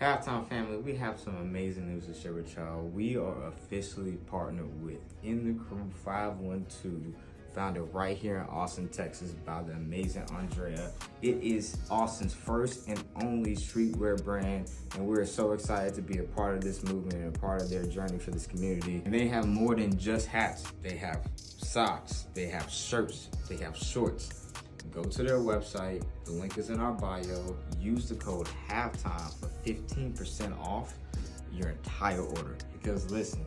Halftime family, we have some amazing news to share with y'all. We are officially partnered with In the Crew 512, founded right here in Austin, Texas by the amazing Andrea. It is Austin's first and only streetwear brand, and we're so excited to be a part of this movement and a part of their journey for this community. And they have more than just hats. They have socks, they have shirts, they have shorts. Go to their website. The link is in our bio. Use the code HALFTIME for 15% off your entire order. Because listen,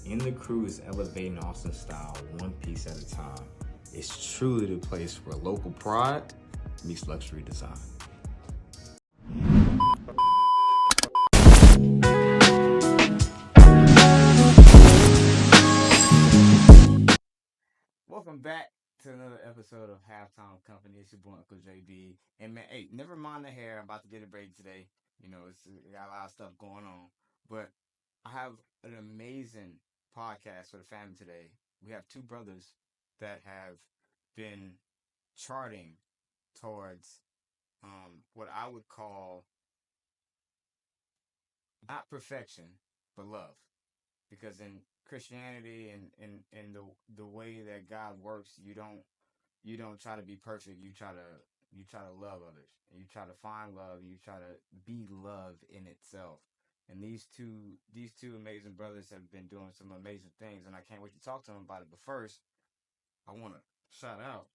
In the Crew is elevating Austin style one piece at a time. It's truly the place where local pride meets luxury design. Welcome back to another episode of Halftime Company. It's your boy Uncle JB. And man, hey, never mind the hair. I'm about to get a braid today. You know, it's got a lot of stuff going on. But I have an amazing podcast for the family today. We have two brothers that have been charting towards what I would call not perfection, but love. Because in Christianity and the way that God works, you don't try to be perfect. You try to love others, and you try to find love, and you try to be love in itself. And these two amazing brothers have been doing some amazing things, and I can't wait to talk to them about it. But first, I want to shout out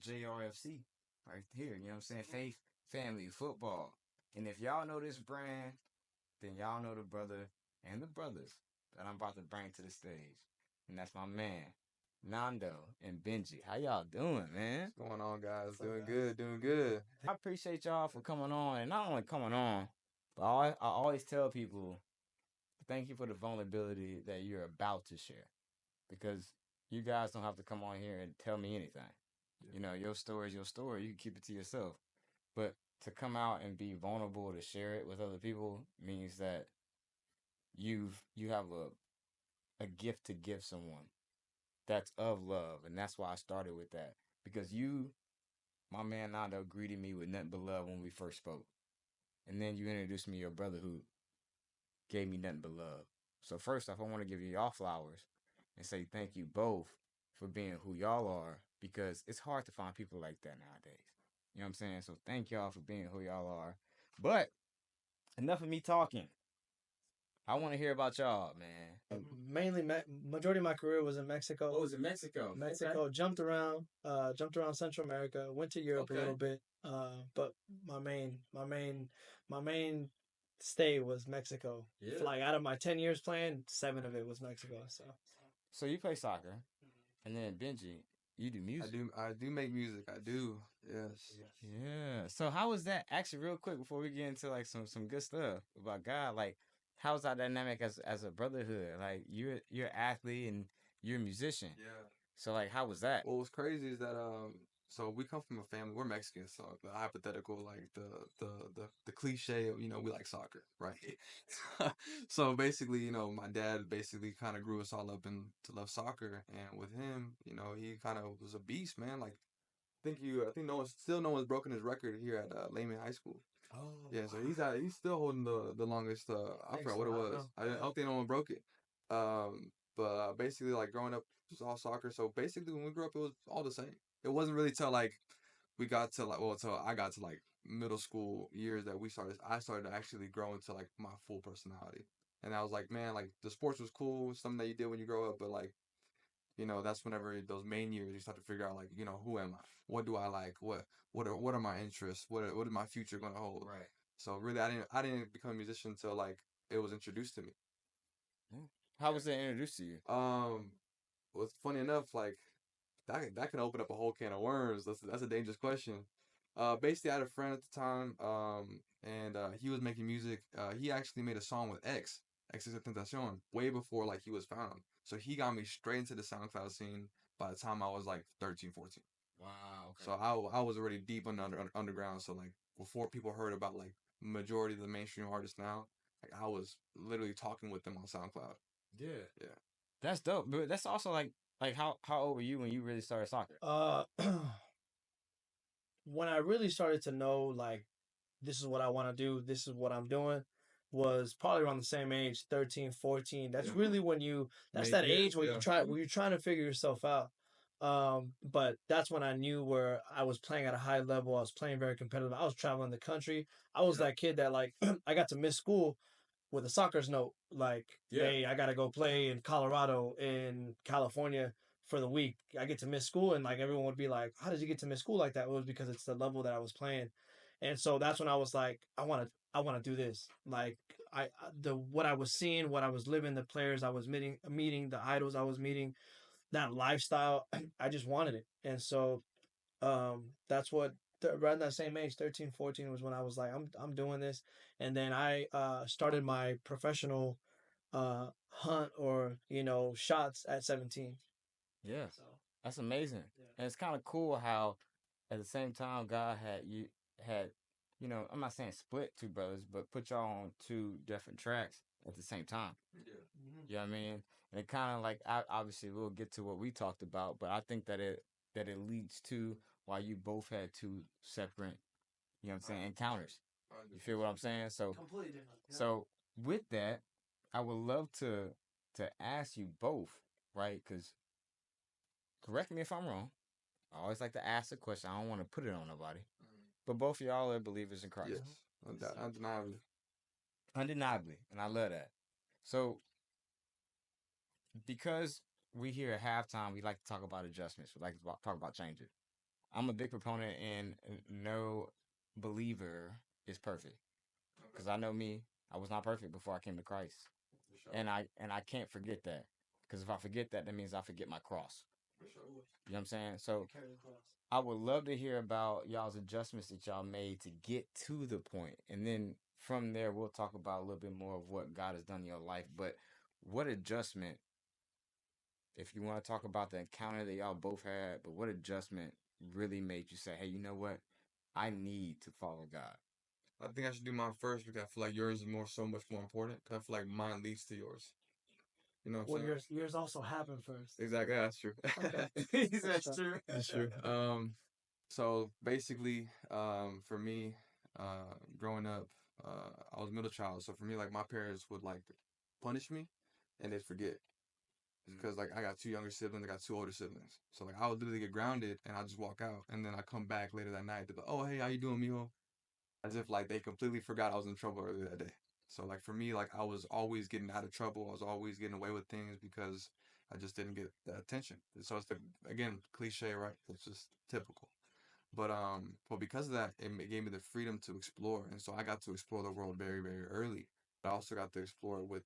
JRFC right here. You know what I'm saying? Faith, family, football. And if y'all know this brand, then y'all know the brother and the brothers that I'm about to bring to the stage. And that's my man, Nando and Benji. How y'all doing, man? What's going on, guys? Doing good, doing good. I appreciate y'all for coming on. And not only coming on, but I always tell people, thank you for the vulnerability that you're about to share. Because you guys don't have to come on here and tell me anything. You know, your story is your story. You can keep it to yourself. But to come out and be vulnerable to share it with other people means that you have a gift to give someone that's of love, and that's why I started with that, because you, my man Nando, greeted me with nothing but love when we first spoke, and then you introduced me to your brother who gave me nothing but love. So first off, I want to give you y'all flowers and say thank you both for being who y'all are, because it's hard to find people like that nowadays. You know what I'm saying? So thank y'all for being who y'all are. But enough of me talking. I want to hear about y'all, man. Mainly, majority of my career was in Mexico. What was in Mexico? Mexico, Okay. jumped around Central America, went to Europe a little bit. But my main stay was Mexico. Yeah. Like out of my 10 years playing, 7 of it was Mexico. So you play soccer, and then Benji, you do music. I do make music. I do. Yes. Yeah. So how was that? Actually, real quick before we get into like some good stuff about God, like how's that dynamic as a brotherhood? Like you're an athlete and you're a musician. Yeah. So like how was that? What was crazy is that so we come from a family. We're Mexican, so the hypothetical, like the cliche of we like soccer, right? So basically, my dad basically kind of grew us all up in to love soccer, and with him, he kind of was a beast, man. Like I think no one's broken his record here at Lehman High School. Oh, Yeah, so he's still holding the longest. I forgot what it was. I don't think no one broke it. But basically, like growing up, it was all soccer. So basically, when we grew up, it was all the same. It wasn't really till like we got to like till I got to like middle school years that I started to actually grow into like my full personality. And I was like, man, like the sports was cool, something that you did when you grow up, but like that's whenever those main years you start to figure out like, who am I? What do I like? What are my interests? What is my future gonna hold? Right. So really, I didn't become a musician until like it was introduced to me. Yeah. How was that introduced to you? Um, what's funny enough, like that can open up a whole can of worms. That's a dangerous question. Basically, I had a friend at the time, and he was making music. He actually made a song with X Tentacion, way before like he was found. So he got me straight into the SoundCloud scene by the time I was like 13, 14. Wow. Okay. So I was already deep underground. So like before people heard about like majority of the mainstream artists now, like I was literally talking with them on SoundCloud. Yeah. Yeah. That's dope. But that's also like how old were you when you really started soccer? uh, when I really started to know like this is what I want to do, this is what I'm doing. was probably around the same age, 13, 14. That's really when that's Make that it, age where yeah. where you're trying to figure yourself out. But that's when I knew where I was playing at a high level. I was playing very competitive. I was traveling the country. I was that kid that like I got to miss school with a soccer's note, like, hey, I gotta go play in Colorado, in California for the week. I get to miss school, and like everyone would be like, how did you get to miss school like that? It was because it's the level that I was playing, and so that's when I was like, I want to do this. Like the what I was seeing, what I was living, the players I was meeting, the idols I was meeting, that lifestyle, I just wanted it, and so that's what around that same age, 13, 14 was when I was like, I'm doing this. And then I started my professional hunt or, shots at 17. Yeah, So, that's amazing. yeah. And it's kind of cool how, at the same time, God had, I'm not saying split two brothers, but put y'all on two different tracks at the same time. Yeah. Mm-hmm. You know what I mean? And it kind of like, obviously, we'll get to what we talked about, but I think that it leads to why you both had two separate, you know what I'm saying, encounters. You feel what I'm saying? So Completely different. Yeah. So with that, I would love to ask you both, right? Because correct me if I'm wrong. I always like to ask a question. I don't want to put it on nobody. But both of y'all are believers in Christ. Yes, undeniably. Undeniably. And I love that. So because we here at halftime, we like to talk about adjustments. We like to talk about changes. I'm a big proponent in no believer is perfect. Because I know me, I was not perfect before I came to Christ. For sure. And I can't forget that. Because if I forget that, that means I forget my cross. For sure. You know what I'm saying? So Carry the cross. I would love to hear about y'all's adjustments that y'all made to get to the point. And then from there, we'll talk about a little bit more of what God has done in your life. But what adjustment, if you want to talk about the encounter that y'all both had, but what adjustment really made you say, hey, you know what? I need to follow God. I think I should do mine first because I feel like yours is so much more important. Because I feel like mine leads to yours. You know what I'm saying? Yours also happened first. Exactly. Yeah, that's true. Okay. That's true. That's true. So basically, for me, growing up, I was middle child. So for me, like my parents would like punish me, and they'd forget. Because like I got two younger siblings, I got two older siblings. So like I would literally get grounded, and I just walk out, and then I come back later that night. They're like, "Oh hey, how you doing, mijo?" As if like they completely forgot I was in trouble earlier that day. So like for me, like I was always getting out of trouble. I was always getting away with things because I just didn't get the attention. So it's the again cliche, right? It's just typical. But because of that, it gave me the freedom to explore, and so I got to explore the world very, very early. But I also got to explore it with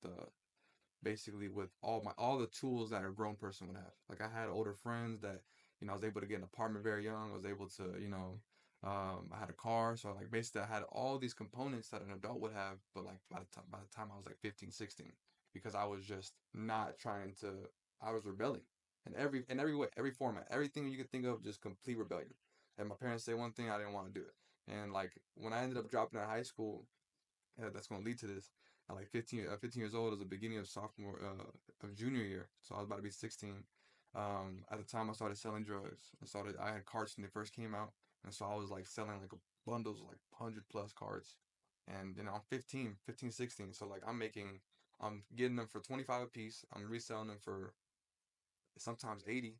basically with all the tools that a grown person would have. Like I had older friends that I was able to get an apartment very young. I was able to I had a car, so like basically I had all these components that an adult would have, but like by the time I was like 15, 16, because I was just not trying to. I was rebelling in every way, every format, everything you could think of, just complete rebellion. And my parents say one thing, I didn't want to do it. And like when I ended up dropping out of high school, that's going to lead to this. At like 15 years old, it was the beginning of of junior year. So I was about to be 16. At the time, I started selling drugs. I had cards when they first came out. And so I was like selling like bundles, like 100 plus cards. And I'm 15, 16. So like I'm getting them for 25 a piece. I'm reselling them for sometimes 80.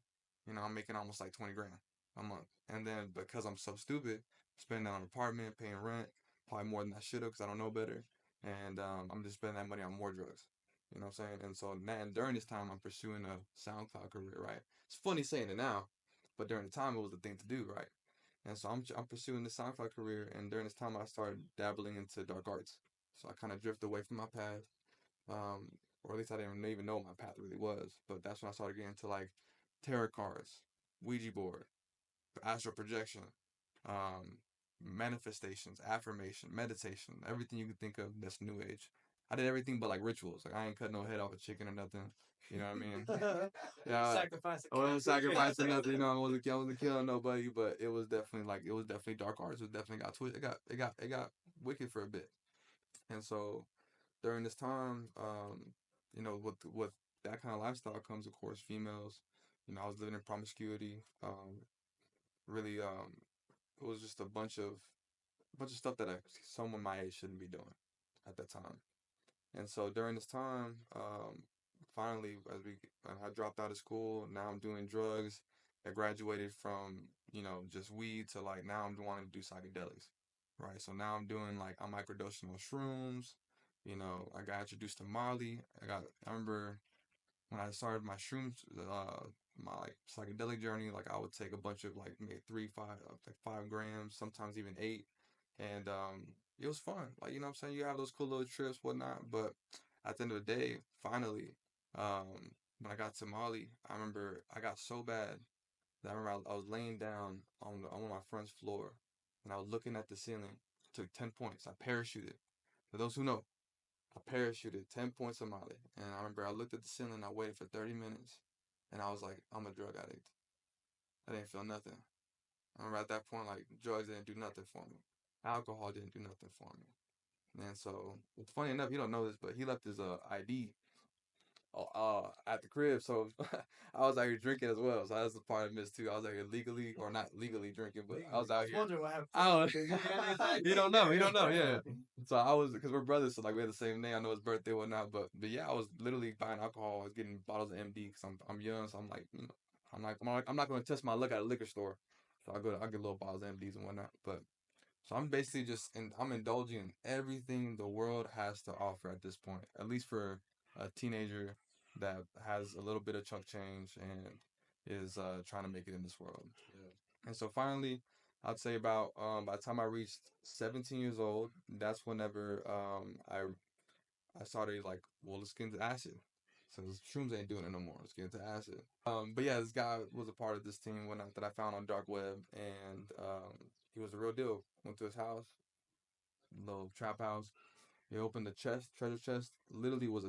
I'm making almost like 20 grand a month. And then because I'm so stupid, spending on an apartment, paying rent, probably more than I should have because I don't know better. And I'm just spending that money on more drugs. You know what I'm saying? And so now, and during this time, I'm pursuing a SoundCloud career, right? It's funny saying it now, but during the time, it was the thing to do, right? And so I'm pursuing the SoundCloud career, and during this time, I started dabbling into dark arts. So I kind of drifted away from my path, or at least I didn't even know what my path really was. But that's when I started getting into like tarot cards, Ouija board, astral projection, um, manifestations, affirmation, meditation, everything you could think of that's new age. I did everything but like rituals. Like I ain't cut no head off a chicken or nothing. You know what I mean? Yeah. Sacrifice. I wasn't sacrificing nothing. I wasn't killing nobody. But it was definitely dark arts. It definitely got twisted. It got wicked for a bit. And so during this time, with that kind of lifestyle comes, of course, females. I was living in promiscuity. Really, it was just a bunch of stuff that someone my age shouldn't be doing at that time. And so during this time, finally, I dropped out of school. Now I'm doing drugs. I graduated from, just weed to like now I'm wanting to do psychedelics, right? So now I'm doing like I'm microdosing on shrooms. I got introduced to Molly. I remember when I started my shrooms, my like psychedelic journey, like I would take a bunch of like maybe 5 grams, sometimes even 8, and it was fun. Like what I'm saying, you have those cool little trips, whatnot. But at the end of the day, finally, when I got to Mali, I remember I got so bad that I remember I was laying down on my friend's floor, and I was looking at the ceiling. Took 10 points. I parachuted. For those who know, I parachuted 10 points a Mali. And I remember I looked at the ceiling, I waited for 30 minutes, and I was like, I'm a drug addict. I didn't feel nothing. I remember at that point, like, drugs didn't do nothing for me. Alcohol didn't do nothing for me. And so, it's funny enough, you don't know this, but he left his ID at the crib. So I was out here drinking as well. So that's the part I missed too. I was out here legally, or not legally drinking, but I was out here. Wondering what happened. I was, you don't know, yeah. So I was, because we're brothers, so like we had the same name. I know his birthday, whatnot, but yeah, I was literally buying alcohol. I was getting bottles of MD because I'm young, so I'm like, I'm not going to test my luck at a liquor store. So I get little bottles of MDs and whatnot. But so I'm basically I'm indulging in everything the world has to offer at this point, at least for a teenager that has a little bit of chunk change and is trying to make it in this world. Yeah. And so finally, I'd say about by the time I reached 17 years old, that's whenever I started like, well, let's get into acid. So shrooms ain't doing it no more. Let's get into acid. But yeah, this guy was a part of this team that I found on dark web, and he was the real deal. Went to his house, little trap house. He opened the treasure chest. It literally was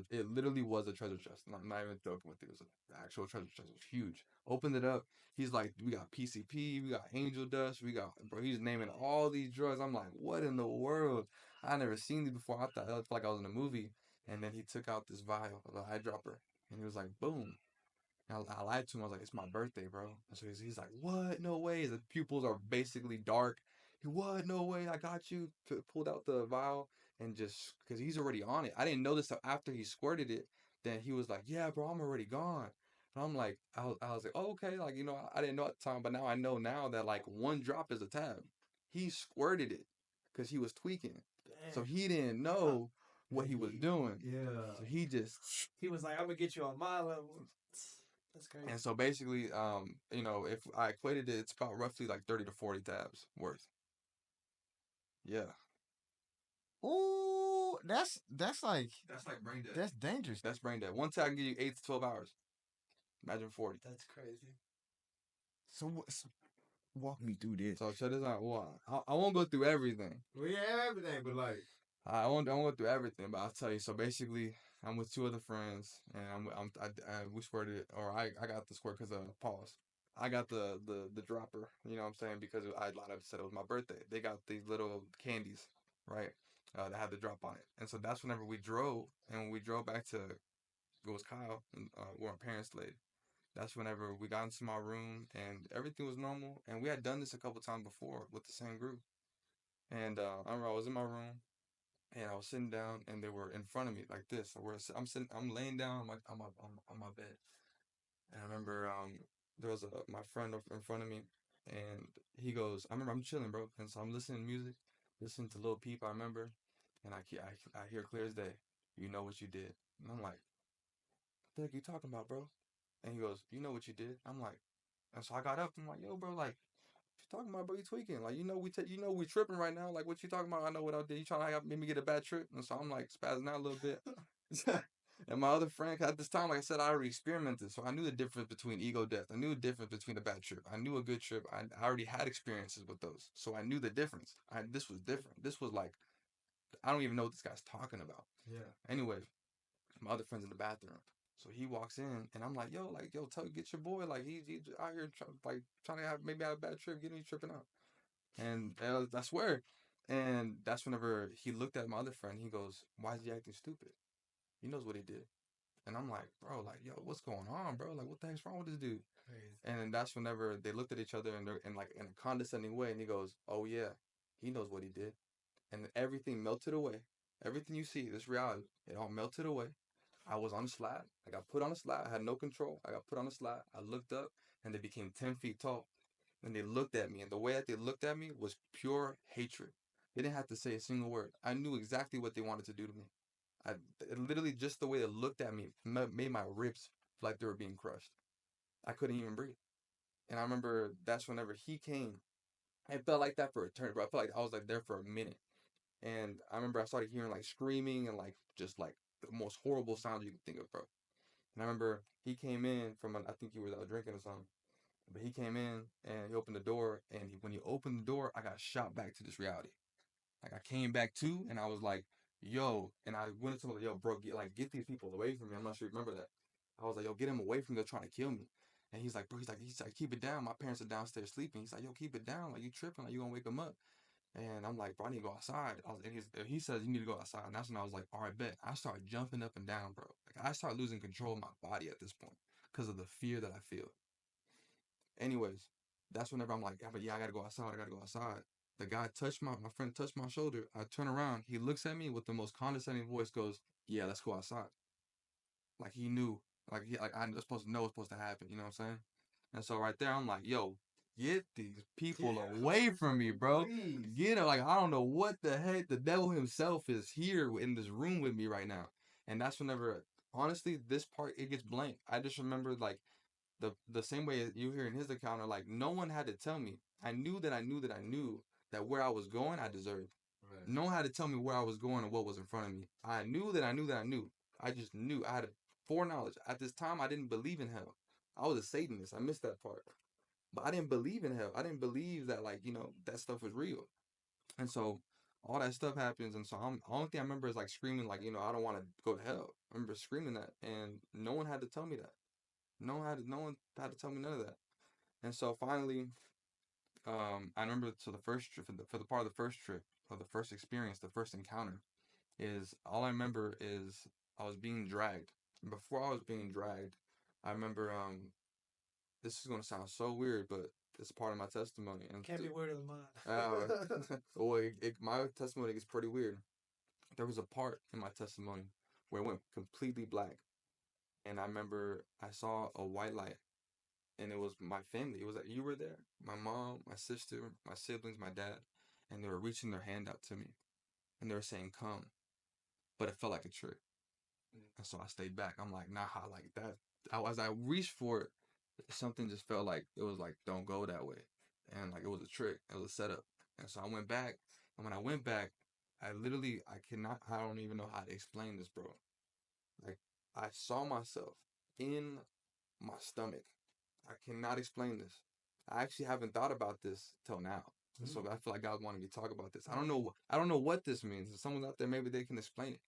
a treasure chest. Not even joking with you. It was an actual treasure chest. It was huge. Opened it up. He's like, we got PCP, we got angel dust, bro. He's naming all these drugs. I'm like, what in the world? I never seen these before. I thought it looked like I was in a movie. And then he took out this vial of the eyedropper, and he was like, boom. I lied to him. I was like, it's my birthday, bro. And so he's like, what? No way. The pupils are basically dark. What? No way. I got you. Pulled out the vial and just, because he's already on it. I didn't know this till after he squirted it. Then he was like, yeah, bro, I'm already gone. And I'm like, I was like, oh, okay. Like, I didn't know at the time, but now I know now that like one drop is a tab. He squirted it because he was tweaking. Damn. So he didn't know what he was doing. Yeah. So he was like, I'm gonna get you on my level. That's crazy. And so basically, if I equated it, it's about roughly like 30 to 40 tabs worth. Yeah. Ooh, that's like brain dead. that's dangerous. That's brain dead. One tab can give you 8 to 12 hours. Imagine 40. That's crazy. So walk me through this. So check this out. Well, I won't go through everything. Well, yeah, everything, but like I won't go through everything, but I'll tell you. So basically, I'm with 2 other friends, and we squirted, or I got the squirt because of pause. I got the dropper, you know what I'm saying, because I lied up, said it was my birthday. They got these little candies, right, that had the drop on it. And so that's whenever we drove, and when we drove back to, it was Kyle, where our parents lived. That's whenever we got into my room, and everything was normal. And we had done this a couple times before with the same group. And I remember I was in my room, and I was sitting down, and they were in front of me like this. So I'm laying down on my bed, and I remember there was my friend in front of me, and he goes, I remember I'm chilling, bro, and so I'm listening to music, listening to Lil Peep, I remember, and I hear clear as day, you know what you did, and I'm like, what the heck you talking about, bro? And he goes, you know what you did? I'm like, and so I got up, I'm like, yo, bro, like, what you talking about, bro? You tweaking? Like, we tripping right now. Like, what you talking about? I know what I did. You trying to make me get a bad trip? And so I'm like spazzing out a little bit. And my other friend, at this time, like I said, I already experimented, so I knew the difference between ego death. I knew the difference between a bad trip. I knew a good trip. I already had experiences with those, so I knew the difference. This was different. This was like, I don't even know what this guy's talking about. yeah. Anyways, my other friend's in the bathroom. So he walks in, and I'm like, yo, get your boy. Like, he's out here trying to have a bad trip, getting me tripping out. And I swear. And that's whenever he looked at my other friend, he goes, why is he acting stupid? He knows what he did. And I'm like, bro, like, yo, what's going on, bro? Like, what the heck's wrong with this dude? Crazy. And then that's whenever they looked at each other and they're in a condescending way, and he goes, oh yeah, he knows what he did. And everything melted away. Everything you see, this reality, it all melted away. I was on a slab. I got put on a slab. I had no control. I got put on a slab. I looked up, and they became 10 feet tall. And they looked at me, and the way that they looked at me was pure hatred. They didn't have to say a single word. I knew exactly what they wanted to do to me. I literally, just the way they looked at me made my ribs feel like they were being crushed. I couldn't even breathe. And I remember that's whenever he came. It felt like that for a turn, bro. I felt like I was like there for a minute. And I remember I started hearing like screaming and like just like the most horrible sounds you can think of, bro. And I remember he came in from, I think he was out drinking or something. But he came in and he opened the door. And when he opened the door, I got shot back to this reality. Like I came back too, and I was like, "Yo!" And I went into like, "Yo, bro, get these people away from me." I'm not sure you remember that. I was like, "Yo, get him away from me! They're trying to kill me." And he's like, "Bro," he's like, "Keep it down. My parents are downstairs sleeping." He's like, "Yo, keep it down. Like you tripping? Like you gonna wake them up?" And I'm like, "Bro, I need to go outside." And he says, "You need to go outside." And that's when I was like, "All right, bet." I started jumping up and down, bro. Like I started losing control of my body at this point because of the fear that I feel. Anyways, that's whenever I'm like, "Yeah, but yeah, I gotta go outside. I gotta go outside." The guy touched my friend touched my shoulder. I turn around. He looks at me with the most condescending voice. Goes, "Yeah, let's go outside." Like he knew, like I'm supposed to know what's supposed to happen. You know what I'm saying? And so right there, I'm like, "Yo, get these people away from me, bro. Get them." Like I don't know what the heck. The devil himself is here in this room with me right now. And that's whenever, honestly, this part it gets blank. I just remember like the same way you hear in his account, like no one had to tell me. I knew that I knew that I knew that where I was going, I deserved. Right. No one had to tell me where I was going and what was in front of me. I knew that I knew that I knew. I just knew. I had a foreknowledge. At this time, I didn't believe in hell. I was a Satanist. I missed that part. But I didn't believe in hell. I didn't believe that, like, that stuff was real. And so all that stuff happens. And so only thing I remember is like screaming, like, I don't want to go to hell. I remember screaming that. And no one had to tell me that. No one had to tell me none of that. And so finally, I remember so the first trip for the part of the first trip, or the first experience, the first encounter, is all I remember is I was being dragged. Before I was being dragged, I remember this is gonna sound so weird, but it's part of my testimony. And can't be weirder than mine. Well, my testimony is pretty weird. There was a part in my testimony where it went completely black, and I remember I saw a white light, and it was my family. It was like you were there, my mom, my sister, my siblings, my dad, and they were reaching their hand out to me, and they were saying "come," but it felt like a trick, and so I stayed back. I'm like, nah, like that. As I reached for it, something just felt like it was like, don't go that way, and like it was a trick, it was a setup, and so I went back, and when I went back, I don't even know how to explain this, bro. Like I saw myself in my stomach. I cannot explain this. I actually haven't thought about this till now. So I feel like God wanted me to talk about this. I don't know. I don't know what this means. If someone's out there, maybe they can explain it.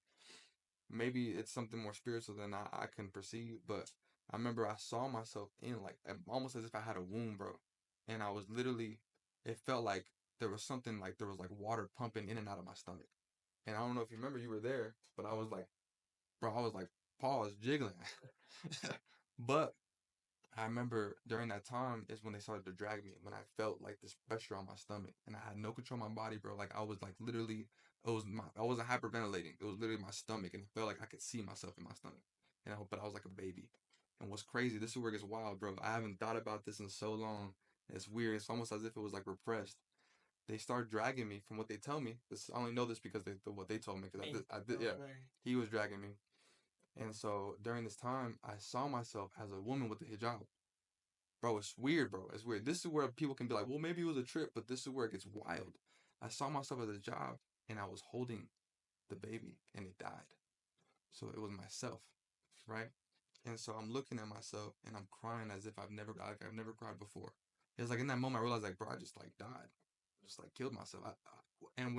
Maybe it's something more spiritual than I can perceive. But I remember I saw myself in like almost as if I had a womb, bro. And I was literally. It felt like there was something like there was like water pumping in and out of my stomach. And I don't know if you remember, you were there, but I was like, bro, I was like, pause, jiggling. But I remember during that time is when they started to drag me, when I felt like this pressure on my stomach, and I had no control of my body, bro. Like I was like literally, I wasn't hyperventilating. It was literally my stomach, and it felt like I could see myself in my stomach. But I was like a baby. And what's crazy, this is where it gets wild, bro. I haven't thought about this in so long. It's weird. It's almost as if it was like repressed. They start dragging me from what they tell me. I only know this because what they told me. Because I did, yeah. He was dragging me. And so during this time, I saw myself as a woman with a hijab. Bro, it's weird, bro. It's weird. This is where people can be like, well, maybe it was a trip, but this is where it gets wild. I saw myself as a job, and I was holding the baby, and it died. So it was myself, right? And so I'm looking at myself, and I'm crying as if I've never cried before. It's like in that moment, I realized, like, bro, I just like died, just like killed myself. And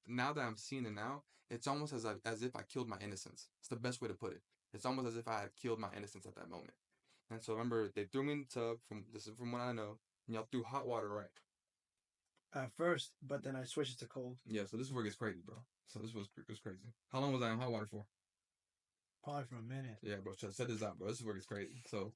now that I'm seeing it now, it's almost as if I killed my innocence. It's the best way to put it. It's almost as if I had killed my innocence at that moment. And so remember, they threw me in the tub. This is from what I know. And y'all threw hot water, right? At first, but then I switched it to cold. Yeah. So this is where it gets crazy, bro. So this was crazy. How long was I in hot water for? Probably for a minute. Yeah, bro. Check this out, bro. This is where it gets crazy. So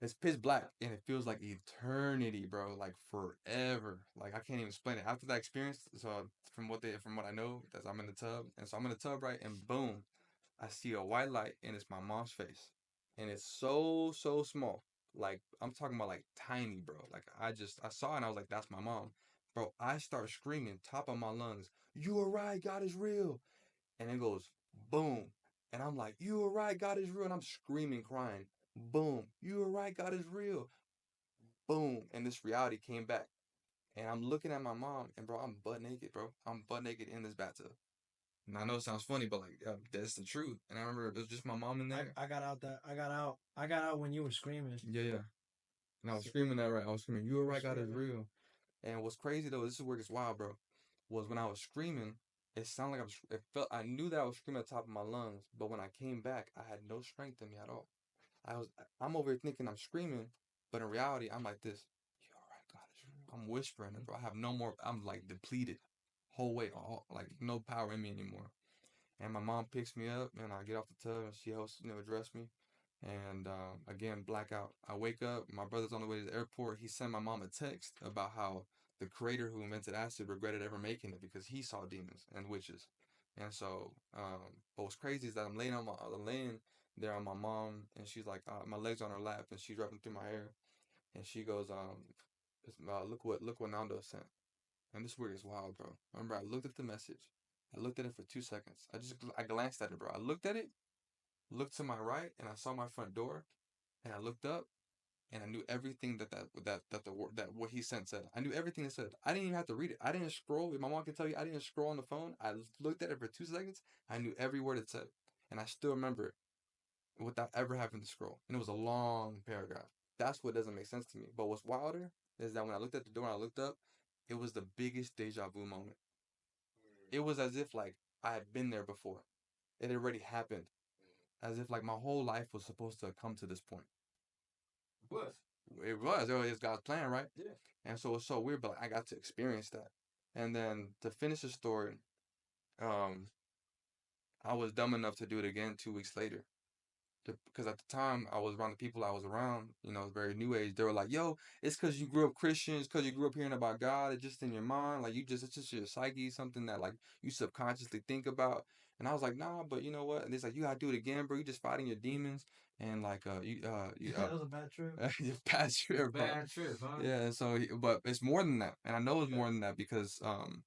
It's pitch black, and it feels like eternity, bro. Like forever. Like I can't even explain it. After that experience, so from what I know, that I'm in the tub, and so I'm in the tub, right, and boom, I see a white light, and it's my mom's face, and it's so small. Like I'm talking about like tiny, bro. Like I saw it, and I was like, that's my mom, bro. I start screaming top of my lungs, "You are right, God is real," and it goes boom, and I'm like, "You are right, God is real," and I'm screaming, crying. Boom, you are right, God is real. Boom, and this reality came back. And I'm looking at my mom, and bro, I'm butt naked, bro. I'm butt naked in this bathtub. And I know it sounds funny, but like, that's the truth. And I remember it was just my mom in there. I got out that I got out when you were screaming. Yeah. And I was screaming that right. I was screaming, "You are right, God is real." And what's crazy though, this is where it gets wild, bro. Was when I was screaming, it sounded like I knew that I was screaming at the top of my lungs, but when I came back, I had no strength in me at all. I'm over here thinking I'm screaming, but in reality, I'm like this. "You all right, God is real." I'm whispering it, bro. I have no more. I'm like depleted, whole way, all like no power in me anymore. And my mom picks me up, and I get off the tub, and she helps dress me. And again, blackout. I wake up. My brother's on the way to the airport. He sent my mom a text about how the creator who invented acid regretted ever making it because he saw demons and witches. And so, but what's crazy is that I'm laying there on my mom, and she's like, my legs on her lap, and she's rubbing through my hair, and she goes, look what Nando sent. And this word is wild, bro. Remember, I looked at the message. I looked at it for 2 seconds. I glanced at it, bro. I looked at it, looked to my right, and I saw my front door, and I looked up, and I knew everything that what he sent said. I knew everything it said. I didn't even have to read it. I didn't scroll. My mom can tell you, I didn't scroll on the phone. I looked at it for 2 seconds. I knew every word it said, and I still remember it without ever having to scroll. And it was a long paragraph. That's what doesn't make sense to me. But what's wilder is that when I looked at the door and I looked up, it was the biggest deja vu moment. It was as if like I had been there before. It had already happened. As if like my whole life was supposed to come to this point. It was. It was. It was God's plan, right? Yeah. And so it's so weird, but like, I got to experience that. And then to finish the story, um, I was dumb enough to do it again 2 weeks later. Because at the time I was around the people I was around, very new age. They were like, "Yo, it's because you grew up Christian, it's because you grew up hearing about God. It's just in your mind, like it's just your psyche, something that like you subconsciously think about." And I was like, "Nah, but you know what?" And it's like, "You gotta do it again, bro. You just fighting your demons, and like That was a bad trip. your bad trip, bro. Bad trip, huh? Yeah." And so, but it's more than that, and I know it's more than that because and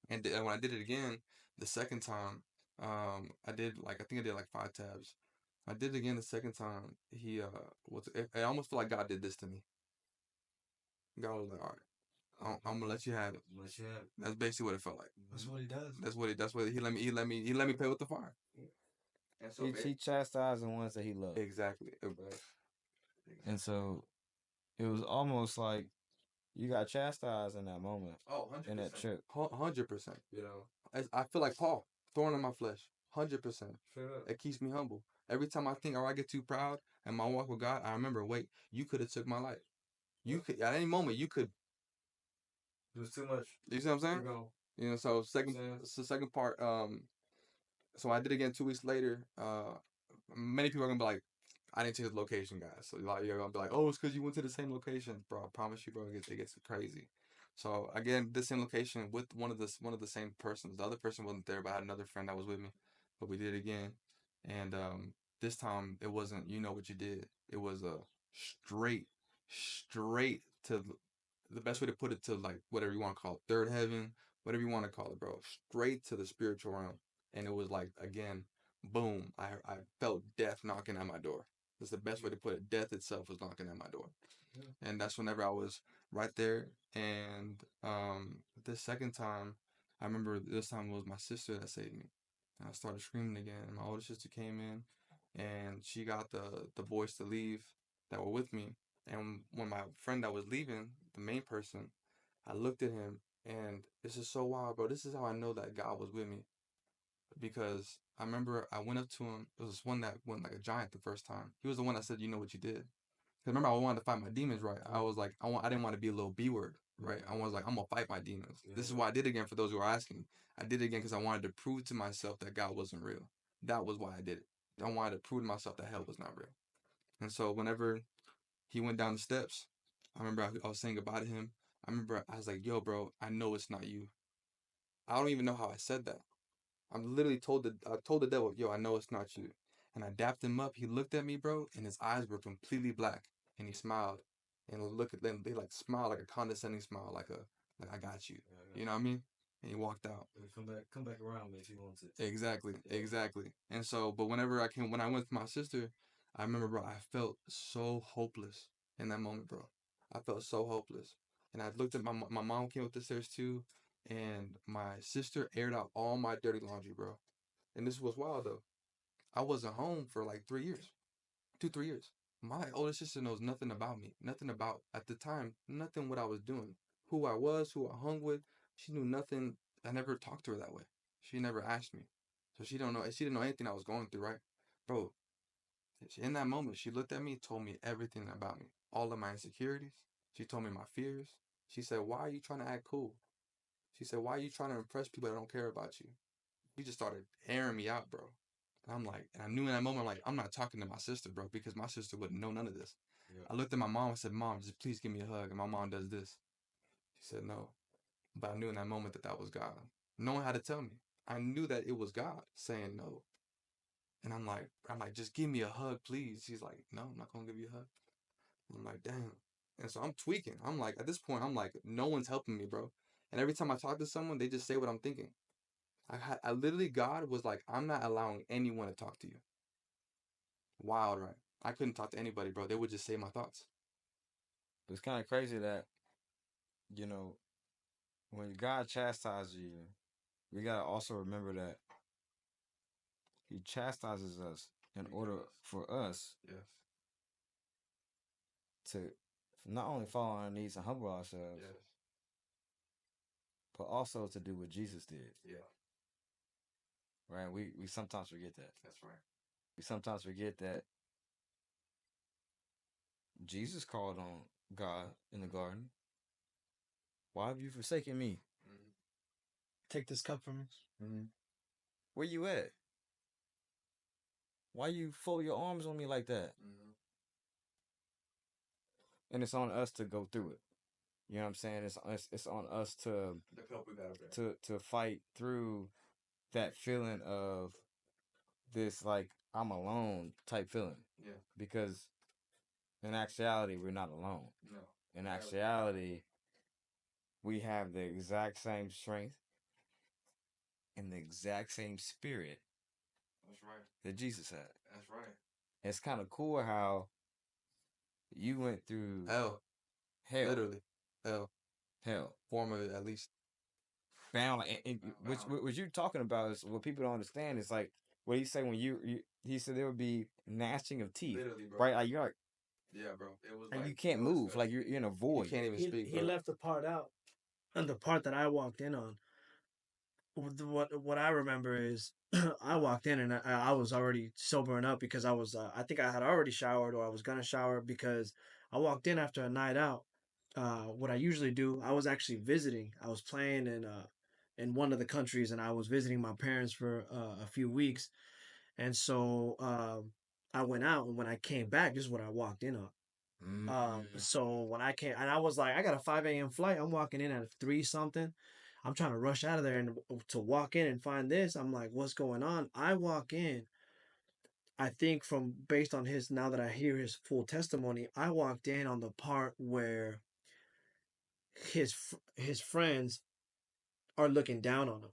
when I did it again, the second time, I think I did like 5 tabs. I did it again the second time. I almost feel like God did this to me. God was like, "All right, I'm gonna let you have it." Let you have it. That's basically what it felt like. That's what he does. That's what he let me play with the fire. And so He chastised the ones that he loved. exactly. And so it was almost like you got chastised in that moment. Oh, 100%. In that trip. 100%. I feel like Paul, thorn in my flesh. 100%. It keeps me humble. Every time I think or I get too proud in my walk with God, I remember, wait, you could have took my life. You could at any moment you could. It was too much. You see what I'm saying? So second part. So I did it again 2 weeks later. Many people are gonna be like, I didn't take the location, guys. So you're gonna be like, oh, it's because you went to the same location, bro. I promise you, bro, it gets crazy. So again, this same location with one of the same persons. The other person wasn't there, but I had another friend that was with me. But we did it again, and this time it wasn't. You know what you did? It was a straight to the best way to put it, to like whatever you want to call it, third heaven, whatever you want to call it, bro. Straight to the spiritual realm, and it was like again, boom. I felt death knocking at my door. That's the best way to put it. Death itself was knocking at my door. Yeah. And that's whenever I was right there. And the second time, I remember this time it was my sister that saved me. And I started screaming again. My older sister came in, and she got the boys to leave that were with me. And when my friend that was leaving, the main person, I looked at him, and this is so wild, bro. This is how I know that God was with me, because I remember I went up to him. It was one that went like a giant the first time. He was the one that said, "You know what you did." Because remember, I wanted to fight my demons, right? I was like, I didn't want to be a little B word, right? I was like, I'm gonna fight my demons. Yeah. This is why I did it again. For those who are asking, I did it again because I wanted to prove to myself that God wasn't real. That was why I did it. I wanted to prove to myself that hell was not real. And so whenever He went down the steps. I remember I was saying goodbye to him. I remember I was like, yo, bro, I know it's not you. I don't even know how I said that. I told the devil, yo, I know it's not you. And I dapped him up. He looked at me, bro, and his eyes were completely black. And he smiled. And look at them, they like smile like a condescending smile, like I got you. You know what I mean? And he walked out. Come back around me if you want to. Exactly. And so, but when I went with my sister, I remember, bro, I felt so hopeless in that moment, bro. I felt so hopeless. And I looked at my mom came up the stairs too, and my sister aired out all my dirty laundry, bro. And this was wild though. I wasn't home for like 3 years, 3 years. My older sister knows nothing about me, nothing about at the time, nothing what I was doing, who I was, who I hung with. She knew nothing. I never talked to her that way. She never asked me, so she don't know. She didn't know anything I was going through, right, bro? In that moment, she looked at me, told me everything about me, all of my insecurities. She told me my fears. She said, "Why are you trying to act cool?" She said, "Why are you trying to impress people that don't care about you?" She just started airing me out, bro. And I'm like, and I knew in that moment, like, I'm not talking to my sister, bro, because my sister wouldn't know none of this. Yeah. I looked at my mom and said, "Mom, just please give me a hug." And my mom does this. She said, "No." But I knew in that moment that was God. No one had to tell me. I knew that it was God saying no. And I'm like, just give me a hug, please. She's like, "No, I'm not gonna give you a hug." I'm like, damn. And so I'm tweaking. I'm like, at this point, I'm like, no one's helping me, bro. And every time I talk to someone, they just say what I'm thinking. I literally, God was like, I'm not allowing anyone to talk to you. Wild, right? I couldn't talk to anybody, bro. They would just say my thoughts. It's kind of crazy that, you know, when God chastises you, we got to also remember that he chastises us in order for us to not only fall on our knees and humble ourselves, but also to do what Jesus did. Yeah. Right? We sometimes forget that. That's right. We sometimes forget that Jesus called on God in the garden. Why have you forsaken me? Mm-hmm. Take this cup from me. Mm-hmm. Where you at? Why you fold your arms on me like that? Mm-hmm. And it's on us to go through it. You know what I'm saying? It's on us to fight through that feeling of this, like, I'm alone type feeling. Yeah. Because in actuality, we're not alone. No. In actuality, we have the exact same strength and the exact same spirit. That's right. That Jesus had. That's right. It's kind of cool how you went through hell. Literally. Hell. Form of it, at least. Bound. What you're talking about is what people don't understand. Is like what he said when he said there would be gnashing of teeth. Literally, bro. Right? Like you're like, yeah, bro. It was like like, you can't move. Like you're in a void. You can't even speak. He left the part out, and the part that I walked in on. What I remember is I walked in and I was already sobering up because I was I think I had already showered or I was gonna shower because I walked in after a night out. What I usually do, I was actually visiting. I was playing in one of the countries and I was visiting my parents for a few weeks, and so I went out and when I came back, this is what I walked in on. So when I came and I was like, I got a 5 a.m. flight. I'm walking in at 3 something. I'm trying to rush out of there and to walk in and find this. I'm like, what's going on? I walk in. I think from based on his now that I hear his full testimony, I walked in on the part where his friends are looking down on him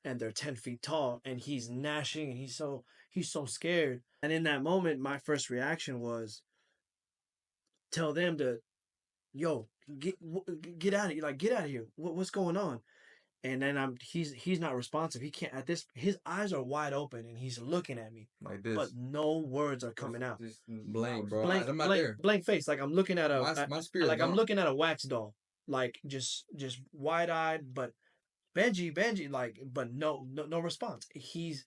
and they're 10 feet tall and he's gnashing and he's so scared. And in that moment, my first reaction was tell them to yo, get out of here, like get out of here. What's going on? And then he's not responsive. He can't at this. His eyes are wide open and he's looking at me like this, but no words are coming out. Just blank, bro. Blank face, like I'm looking at my spirit, like I'm looking at a wax doll, like just wide eyed. But Benji, like, but no response. He's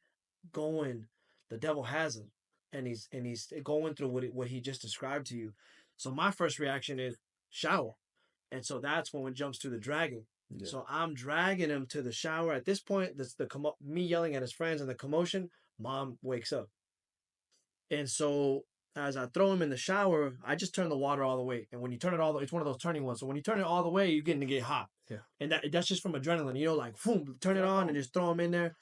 going. The devil has him, and he's going through what he just described to you. So my first reaction is shower. And so that's when it jumps to the dragging. Yeah. So I'm dragging him to the shower. At this point, me yelling at his friends and the commotion, mom wakes up. And so as I throw him in the shower, I just turn the water all the way. And when you turn it all the way, it's one of those turning ones. So when you turn it all the way, you're getting to get hot. Yeah. And that's just from adrenaline, like, boom, turn it on and just throw him in there.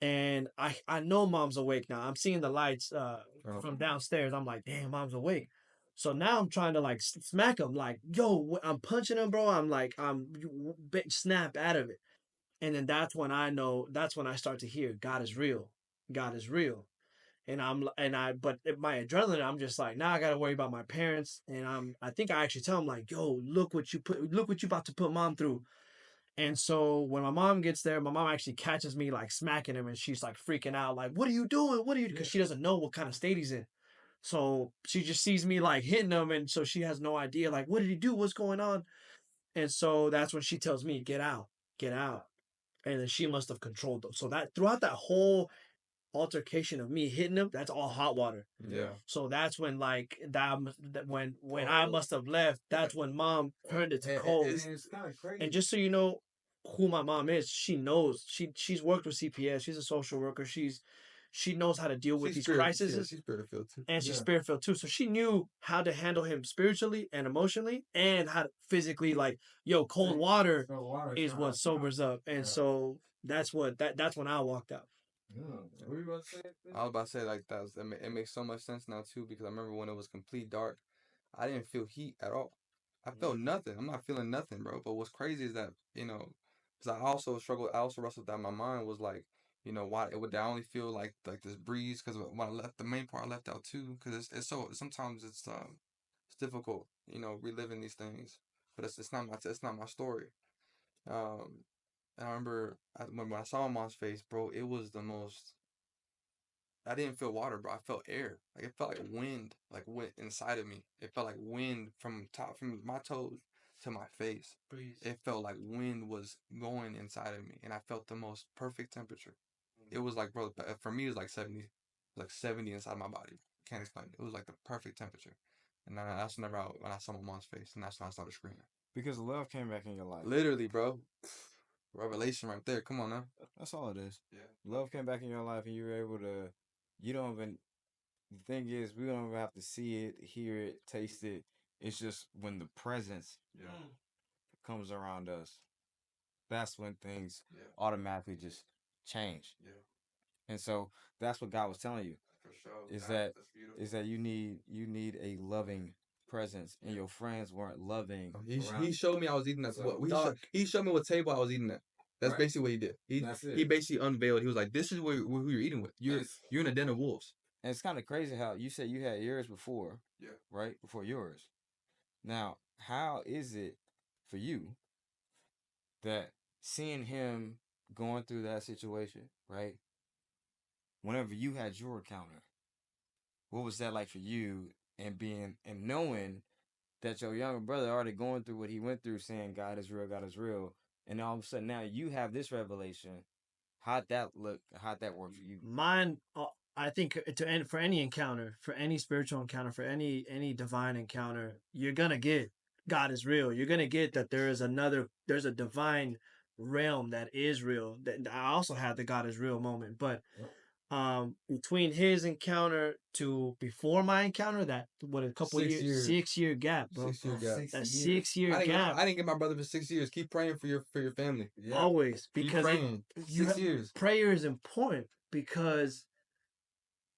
And I know mom's awake now. I'm seeing the lights from downstairs. I'm like, damn, mom's awake. So now I'm trying to like smack him, like, yo, I'm punching him, bro. I'm like, snap out of it. And then that's when I start to hear God is real. God is real. But my adrenaline, I'm just like, now I got to worry about my parents. And I think I actually tell him like, yo, look what you about to put mom through. And so when my mom gets there, my mom actually catches me like smacking him, and she's like freaking out, like, what are you doing? Because she doesn't know what kind of state he's in. So she just sees me like hitting him, and so she has no idea, like, what did he do? What's going on? And so that's when she tells me, get out. And then she must have controlled them. So that throughout that whole altercation of me hitting him, that's all hot water. Yeah. So that's when like when I must have left, that's when mom turned it to cold. It's kind of crazy. And just so you know who my mom is, she knows. She's worked with CPS. She's a social worker. She knows how to deal with these crises. Yeah, she's spirit-filled too. And she's spirit-filled too. So she knew how to handle him spiritually and emotionally, and how to physically, like, cold water is what sobers up. And so that's when I walked out. What were you about to say? I was about to say, like, it makes so much sense now too, because I remember when it was complete dark, I didn't feel heat at all. I felt nothing. I'm not feeling nothing, bro. But what's crazy is that, because I also wrestled with that. My mind was like, why would I only feel like this breeze? Because when I left, the main part I left out too, because it's so, sometimes it's difficult, reliving these things. But it's not my story. And I remember when I saw my mom's face, bro, it was the most. I didn't feel water, bro. I felt air. Like, it felt like wind, inside of me. It felt like wind from my toes to my face. Breeze. It felt like wind was going inside of me, and I felt the most perfect temperature. It was like, bro, for me, it was like 70, inside my body. Can't explain it. It was like the perfect temperature. And then that's when I saw my mom's face, and that's when I started screaming. Because love came back in your life. Literally, bro. Revelation right there. Come on now. That's all it is. Yeah. Love came back in your life, and you were able to. You don't even. The thing is, we don't even have to see it, hear it, taste it. It's just when the presence comes around us, that's when things automatically just change. Yeah. And so that's what God was telling you. For sure. Is that you need a loving presence, and your friends weren't loving. He showed me I was eating at he showed me what table I was eating at. That's basically what he did. He basically unveiled. He was like, "This is who you're eating with. You're in a den of wolves." And it's kind of crazy how you said you had yours before, right? Before yours. Now, how is it for you that seeing him going through that situation, right? Whenever you had your encounter, what was that like for you? And knowing that your younger brother already going through what he went through, saying God is real, and all of a sudden now you have this revelation. How'd that look? How'd that work for you? Mine, I think, to end for any encounter, for any spiritual encounter, for any divine encounter, you're gonna get God is real. You're gonna get that there's a divine realm that is real. That I also had the God is real moment, but between his encounter to before my encounter, a couple 6-year gap, bro. 6 year gap. That 6-year gap. I didn't get my brother for 6 years. Keep praying for your family. Yeah. Always, because keep praying. 6 years. Prayer is important, because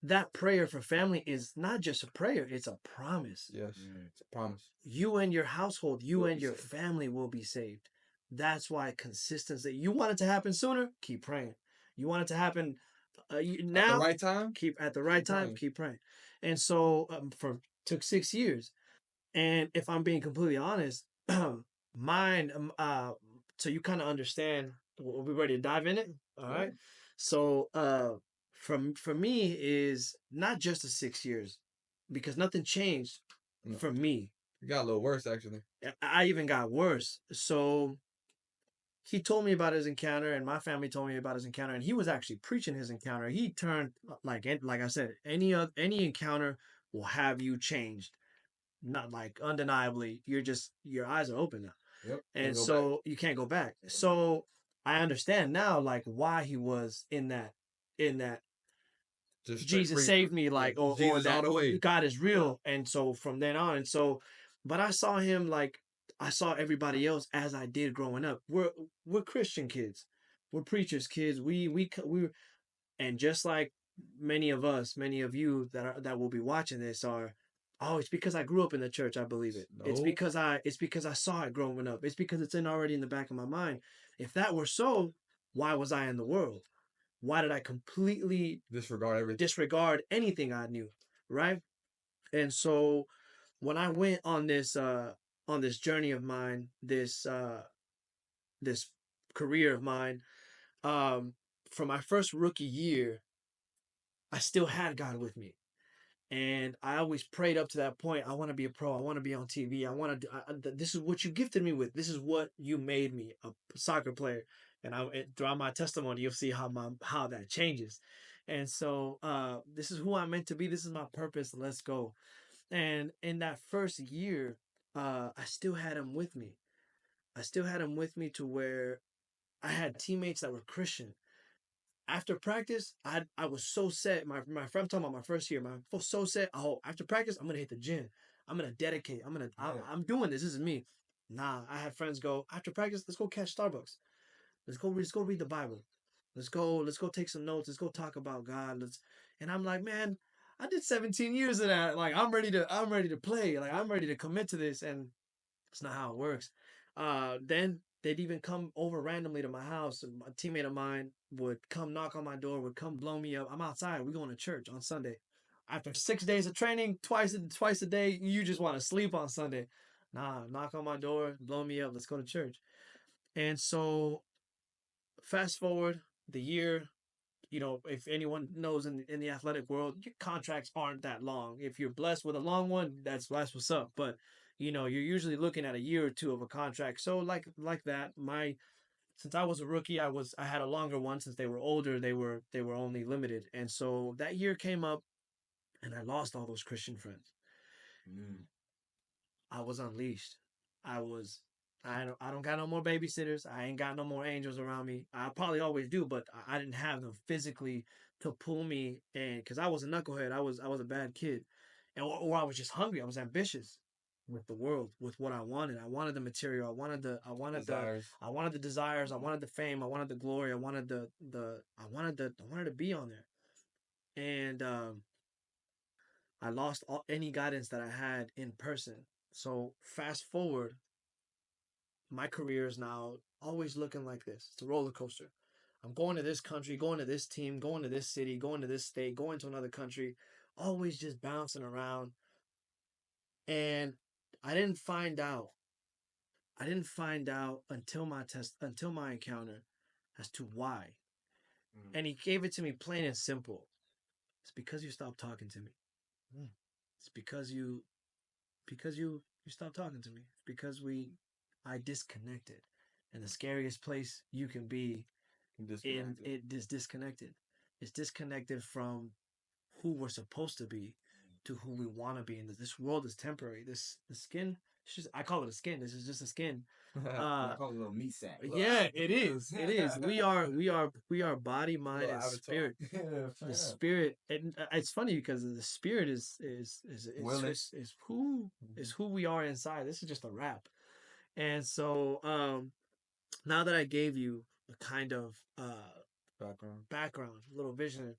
that prayer for family is not just a prayer; it's a promise. Yes, it's a promise. You and your household, you and your family will be saved. That's why consistency. You want it to happen sooner? Keep praying. You want it to happen now? At the right time? Keep praying. And so took 6 years. And if I'm being completely honest, mine, so you kind of understand, we're ready to dive in it? All right. So for me is not just the 6 years, because nothing changed for me. It got a little worse, actually. I even got worse. So he told me about his encounter, and my family told me about his encounter, and he was actually preaching his encounter. He turned, like I said, any encounter will have you changed. Not like undeniably, your eyes are open now. Yep. And so you can't go back. So I understand now, like, why he was in that Just straight Jesus free. saved me, like, Yeah, or Jesus all that the way. God is real. And so from then on, and so, but I saw him like I saw everybody else as I did growing up. We're Christian kids, we're preachers kids. We and just like many of us, many of you that will be watching this are, oh, it's because I grew up in the church. I believe it. It's Nope. because I saw it growing up. It's because it's already in the back of my mind. If that were so, why was I in the world? Why did I completely Disregard everything. disregard anything I knew, right? And so when I went on this journey of mine, this career of mine, for my first rookie year, I still had God with me. And I always prayed up to that point. I want to be a pro. I want to be on TV. I want to. This is what you gifted me with. This is what you made me, a soccer player. And throughout my testimony, you'll see how that changes. And so this is who I'm meant to be. This is my purpose. Let's go. And in that first year, I still had him with me. I still had him with me to where I had teammates that were Christian. After practice, I was so set. My friend, I'm talking about my first year. I was so set. Oh, after practice, I'm gonna hit the gym. I'm gonna dedicate. I'm doing this. This is me. Nah, I had friends go after practice. Let's go catch Starbucks. Let's go read the Bible. Let's go take some notes. Let's go talk about God. And I'm like, man, I did 17 years of that. Like I'm ready to play. Like I'm ready to commit to this. And it's not how it works. Then they'd even come over randomly to my house. And a teammate of mine would come knock on my door, would come blow me up. I'm outside. We're going to church on Sunday. After 6 days of training, twice a day, you just want to sleep on Sunday. Nah, knock on my door, blow me up. Let's go to church. And so fast forward the year, if anyone knows in the athletic world, your contracts aren't that long. If you're blessed with a long one, that's what's up. But you're usually looking at a year or two of a contract. So like that, since I was a rookie, I had a longer one. Since they were older, they were only limited. And so that year came up, and I lost all those Christian friends. I was unleashed. I was. I don't got no more babysitters. I ain't got no more angels around me. I probably always do, but I didn't have them physically to pull me in because I was a knucklehead. I was a bad kid, or I was just hungry. I was ambitious with the world, with what I wanted. I wanted the material. Desires. I wanted the desires. I wanted the fame. I wanted the glory. I wanted I wanted to be on there, and I lost any guidance that I had in person. So fast forward, my career is now always looking like this. It's a roller coaster. I'm going to this country, going to this team, going to this city, going to this state, going to another country, always just bouncing around. And I didn't find out. I didn't find out until my encounter as to why. And he gave it to me plain and simple. It's because you stopped talking to me. It's because you stopped talking to me. It's because I disconnected. And the scariest place you can be is disconnected. It's disconnected from who we're supposed to be to who we want to be. And this world is temporary. The skin, I call it a skin. This is just a skin. I call it a little meat sack. Yeah, it is. It is. We are body, mind, and spirit. The spirit, and it's funny because the spirit is who we are inside. This is just a wrap. And so now that I gave you a kind of background, little vision,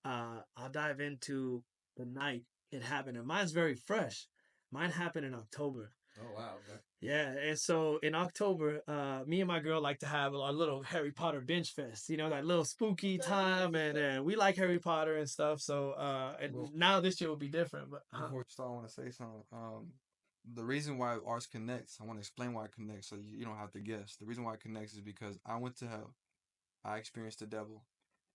I'll dive into the night it happened. And mine's very fresh. Mine happened in October. Oh wow. Okay. Yeah, and so in October, me and my girl like to have our little Harry Potter binge fest. That little spooky time, and we like Harry Potter and stuff. So, now this year will be different. But Before you start, I want to say something. The reason why ours connects, I want to explain why it connects, so you don't have to guess. The reason why it connects is because I went to hell. I experienced the devil,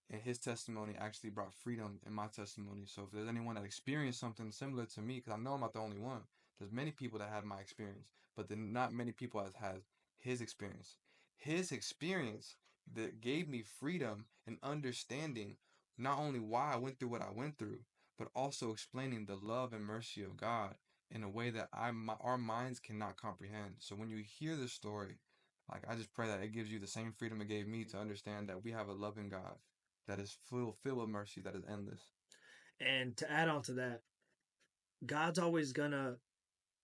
and his testimony actually brought freedom in my testimony. So if there's anyone that experienced something similar to me, because I know I'm not the only one, there's many people that have my experience, but then not many people has had his experience. His experience that gave me freedom and understanding not only why I went through what I went through, but also explaining the love and mercy of God in a way that our minds cannot comprehend. So when you hear this story, like I just pray that it gives you the same freedom it gave me to understand that we have a loving God that is filled with mercy, that is endless. And to add on to that, God's always gonna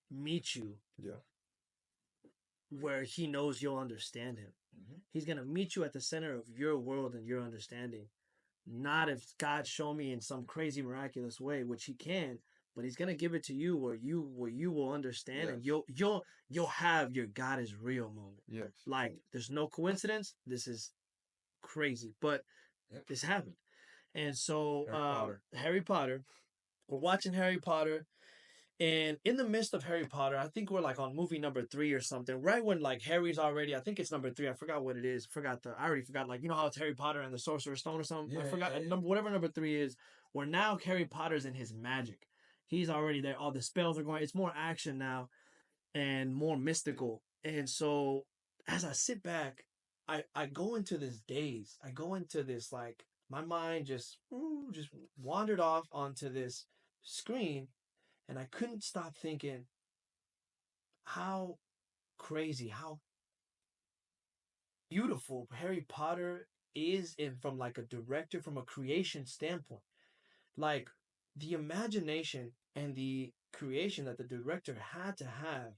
meet you Yeah. where he knows you'll understand him. Mhm. He's gonna meet you at the center of your world and your understanding. Not if God show me in some crazy miraculous way, which he can, but he's gonna give it to you where you will understand and Yes. you'll have your God is real moment. Yes. Like there's no coincidence. This is crazy, but Yep. this happened. And so Harry Potter. Harry Potter, we're watching Harry Potter. And in the midst of Harry Potter, I think we're like on movie number 3 or something. Right when like Harry's already, I think it's number 3. I forgot what it is. I already forgot. Like you know how it's Harry Potter and the Sorcerer's Stone or something. Yeah, I forgot yeah, yeah. whatever number 3 is. Where now Harry Potter's in his magic. He's already there. All the spells are going. It's more action now and more mystical. And so as I sit back, I go into this daze. I go into this like my mind just wandered off onto this screen and I couldn't stop thinking how crazy, how beautiful Harry Potter is in from like a director, from a creation standpoint. Like the imagination and the creation that the director had to have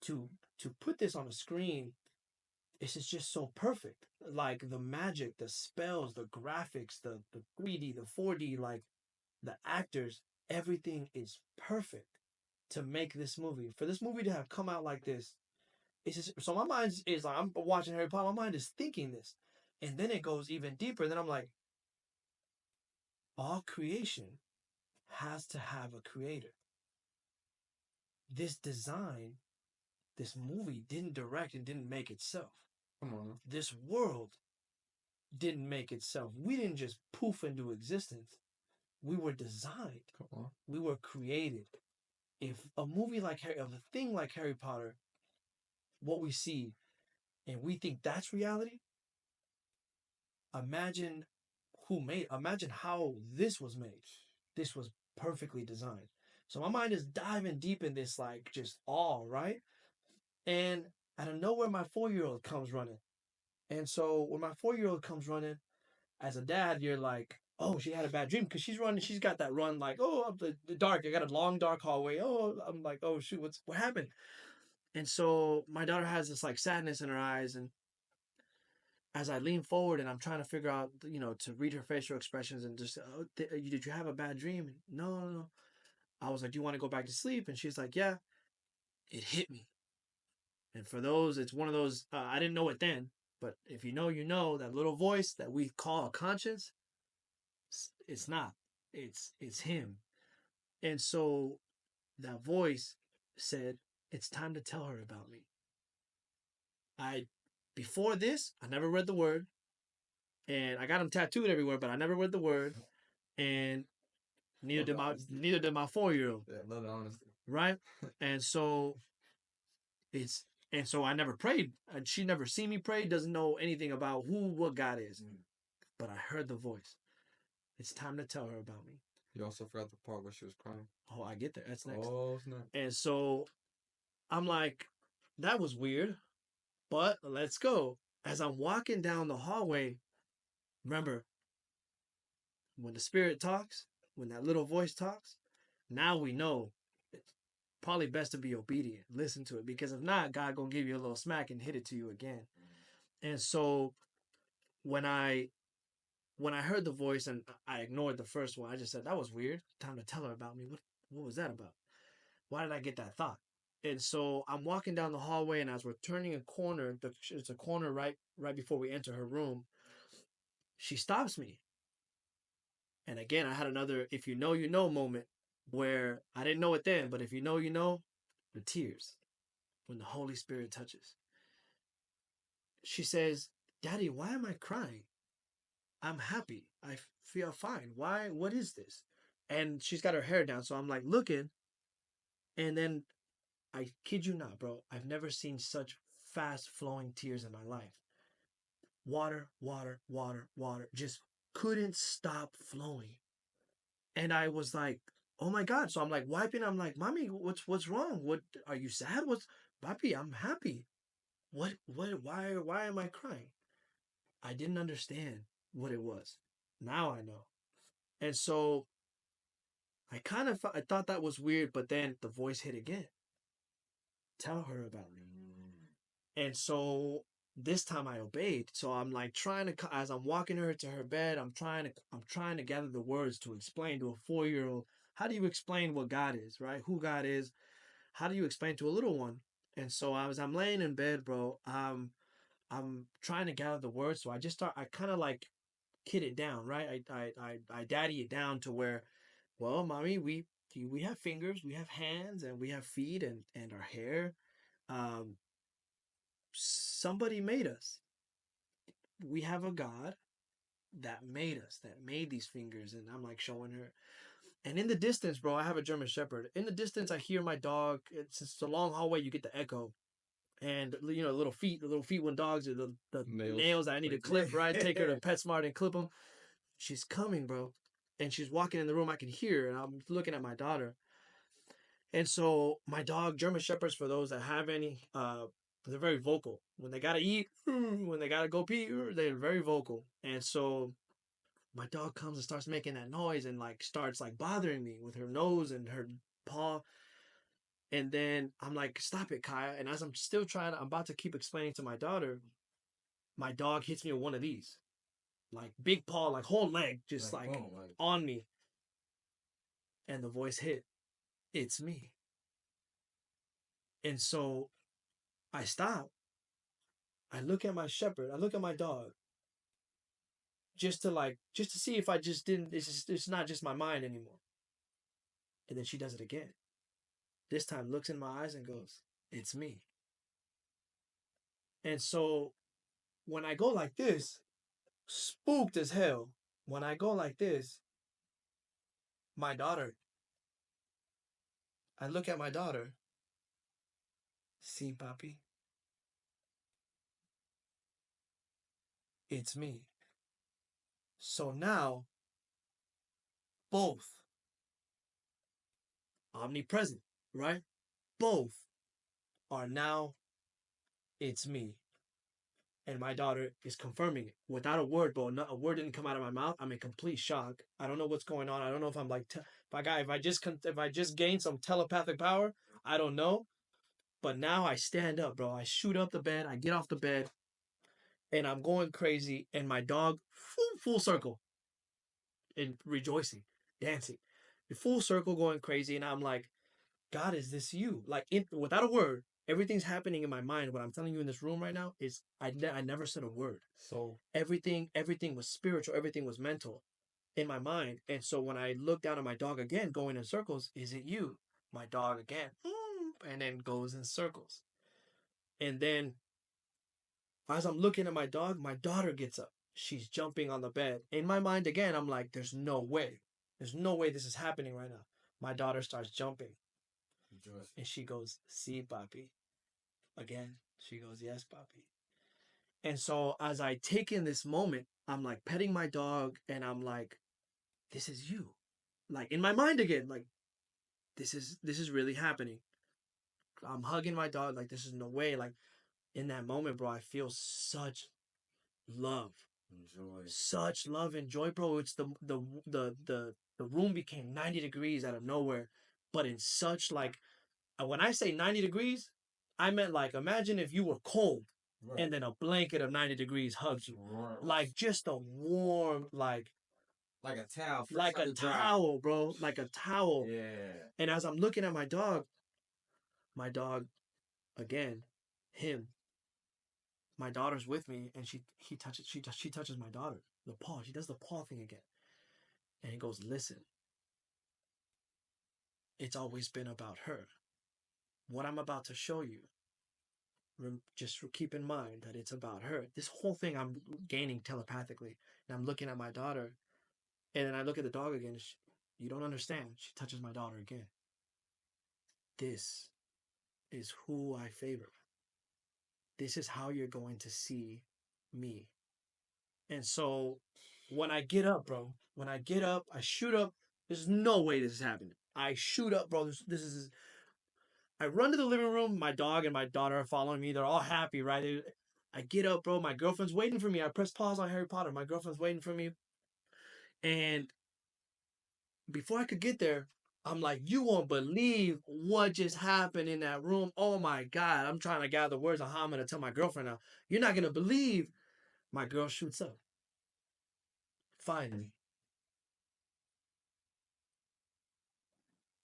to put this on a screen, this is just so perfect. Like the magic, the spells, the graphics, the 3D, the 4D, like the actors, everything is perfect to make this movie. For this movie to have come out like this, it's just, so my mind is like, I'm watching Harry Potter, my mind is thinking this. And then it goes even deeper. Then I'm like, all creation has to have a creator. This design, this movie didn't direct and didn't make itself. Come on. This world didn't make itself. We didn't just poof into existence. We were designed. Come on. We were created. If a movie like Harry, of a thing like Harry Potter, what we see, and we think that's reality, imagine imagine how this was made. This was perfectly designed. So my mind is diving deep in this, like just awe, right? And out of nowhere, my 4-year-old comes running. And so when my 4-year-old comes running, as a dad, you're like, oh, she had a bad dream because she's running. She's got that run like, oh, up the dark. I got a long dark hallway. Oh, I'm like, oh shoot, what happened? And so my daughter has this like sadness in her eyes, and as I lean forward and I'm trying to figure out, to read her facial expressions and just, oh, did you have a bad dream? No, no, no. I was like, do you want to go back to sleep? And she's like, yeah. It hit me. And for those, it's one of those, I didn't know it then, but if you know, that little voice that we call a conscience, it's not. It's him. And so that voice said, it's time to tell her about me. Before this, I never read the word. And I got them tattooed everywhere, but I never read the word. And neither did my 4-year-old. Yeah, love the honesty. Right? And so I never prayed. And she never seen me pray, doesn't know anything about what God is. But I heard the voice. It's time to tell her about me. You also forgot the part where she was crying. Oh, I get there. That's next. Oh, snap. And so I'm like, that was weird, but let's go. As I'm walking down the hallway, remember, when the spirit talks, when that little voice talks, now we know it's probably best to be obedient. Listen to it, because if not, God gonna give you a little smack and hit it to you again. And so when I heard the voice and I ignored the first one, I just said, that was weird. Time to tell her about me. What was that about? Why did I get that thought? And so I'm walking down the hallway, and as we're turning a corner, it's a corner right before we enter her room, she stops me. And again, I had another if you know moment where I didn't know it then, but if you know, the tears when the Holy Spirit touches. She says, Daddy, why am I crying? I'm happy. I feel fine. Why? What is this? And she's got her hair down. So I'm like looking. And then I kid you not, bro. I've never seen such fast flowing tears in my life. Water, water, water, water. Just couldn't stop flowing. And I was like, oh my God. So I'm like wiping. I'm like, Mommy, what's wrong? What are you sad? Papi, I'm happy. Why am I crying? I didn't understand what it was. Now I know. And so I thought that was weird, but then the voice hit again. Tell her about me. And so this time I obeyed. So I'm like trying to, as I'm walking her to her bed, I'm trying to gather the words to explain to a 4-year-old. How do you explain what God is, right? Who God is? How do you explain to a little one? And so as I'm laying in bed, bro, I'm trying to gather the words. So I kind of like kid it down, right? I daddy it down to where, well, mommy, we have fingers, we have hands, and we have feet and our hair. Um, Somebody made us. We have a God that made us, that made these fingers. And I'm like showing her. And in the distance, bro, I have a German Shepherd. In the distance, I hear my dog. It's a long hallway. You get the echo. And, you know, the little feet when dogs are the nails that I need to clip, right? Take her to PetSmart and clip them. She's coming, bro. And she's walking in the room. I can hear her. And I'm looking at my daughter. And so my dog, German Shepherds, for those that have any, they're very vocal. When they gotta eat, when they gotta go pee, they're very vocal. And so my dog comes and starts making that noise and like starts like bothering me with her nose and her paw. And then I'm like, stop it, Kaya. And as I'm still I'm about to keep explaining to my daughter, my dog hits me with one of these. Like big paw, like whole leg, just like boom, like on me. And the voice hit. It's me. And so I stop. I look at my shepherd. I look at my dog. Just to see if I just didn't, it's not just my mind anymore. And then she does it again. This time looks in my eyes and goes, it's me. And so when I go like this, spooked as hell, when I go like this, my daughter, I look at my daughter, see, papi, it's me. So now, both omnipresent, right? Both are now, it's me. And my daughter is confirming it without a word, bro. Not a word didn't come out of my mouth. I'm in complete shock. I don't know what's going on. I don't know if I'm like, if I just gained some telepathic power, I don't know. But now I stand up, bro. I shoot up the bed. I get off the bed, and I'm going crazy. And my dog, full circle, and rejoicing, dancing, full circle, going crazy. And I'm like, God, is this you? Like, without a word, everything's happening in my mind. What I'm telling you in this room right now is I never said a word. so Everything was spiritual. Everything was mental in my mind. And so when I look down at my dog again, going in circles, is it you? My dog again, and then goes in circles. And then as I'm looking at my dog, my daughter gets up. She's jumping on the bed. In my mind again, I'm like, there's no way. There's no way this is happening right now. My daughter starts jumping. And she goes, see, papi. Again, she goes, yes, papi. And so as I take in this moment, I'm like petting my dog and I'm like, this is you. Like in my mind again, like this is really happening. I'm hugging my dog, like this is no way. Like in that moment, bro, I feel such love. enjoy. Such love and joy, bro. It's the room became 90 degrees out of nowhere. But in such like when I say 90 degrees, I meant like imagine if you were cold. Right. And then a blanket of 90 degrees hugs you. Right. Like just a warm, like a towel. Like a towel, bro. Like a towel. Yeah. And as I'm looking at my dog, again, him, my daughter's with me, and she touches my daughter. The paw. She does the paw thing again. And he goes, listen. It's always been about her. What I'm about to show you, just keep in mind that it's about her. This whole thing I'm gaining telepathically. And I'm looking at my daughter. And then I look at the dog again. You don't understand. She touches my daughter again. This is who I favor. This is how you're going to see me. And so when I get up, bro, I shoot up. There's no way this is happening. I shoot up, bro. I run to the living room. My dog and my daughter are following me. They're all happy, right? I get up, bro. My girlfriend's waiting for me. I press pause on Harry Potter. My girlfriend's waiting for me. And before I could get there, I'm like, you won't believe what just happened in that room. Oh my God. I'm trying to gather words on how I'm going to tell my girlfriend now. You're not going to believe. My girl shoots up. Finally.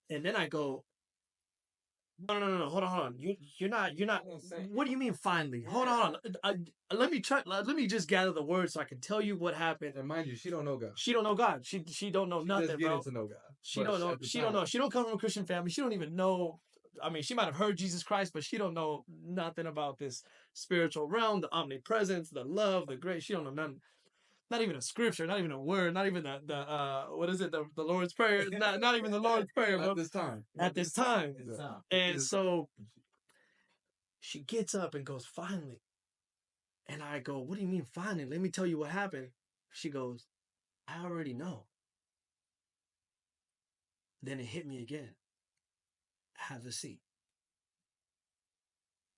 And then I go, no. Hold on. You're not. What do you mean finally? Hold on. Let me try. Let me just gather the words so I can tell you what happened. And mind you, she don't know God. She don't know God. She don't know She nothing, just bro. getting to know God. She don't know. She don't know. She don't come from a Christian family. She don't even know. I mean, she might have heard Jesus Christ, but she don't know nothing about this spiritual realm, the omnipresence, the love, the grace. She don't know nothing. Not even a scripture, not even a word, not even the what is it, the Lord's Prayer, not even the Lord's Prayer, bro. At this time. At this time. Yeah. And so she gets up and goes, finally. And I go, what do you mean finally? Let me tell you what happened. She goes, I already know. Then it hit me again. Have a seat.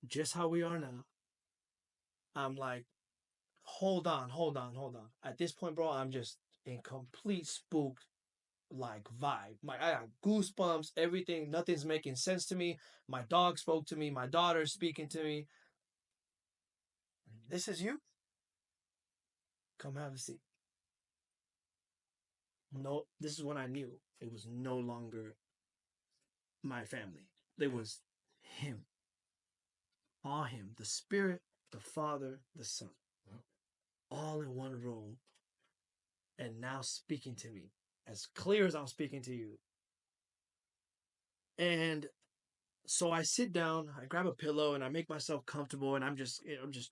Just how we are now. I'm like, hold on. At this point, bro, I'm just in complete spook like vibe. Like I got goosebumps, everything, nothing's making sense to me. My dog spoke to me, my daughter's speaking to me. This is you? Come have a seat. No, this is when I knew it was no longer my family. It was him. All him. The Spirit, the Father, the Son. All in one room. And now speaking to me. As clear as I'm speaking to you. And so I sit down, I grab a pillow, and I make myself comfortable, and I'm just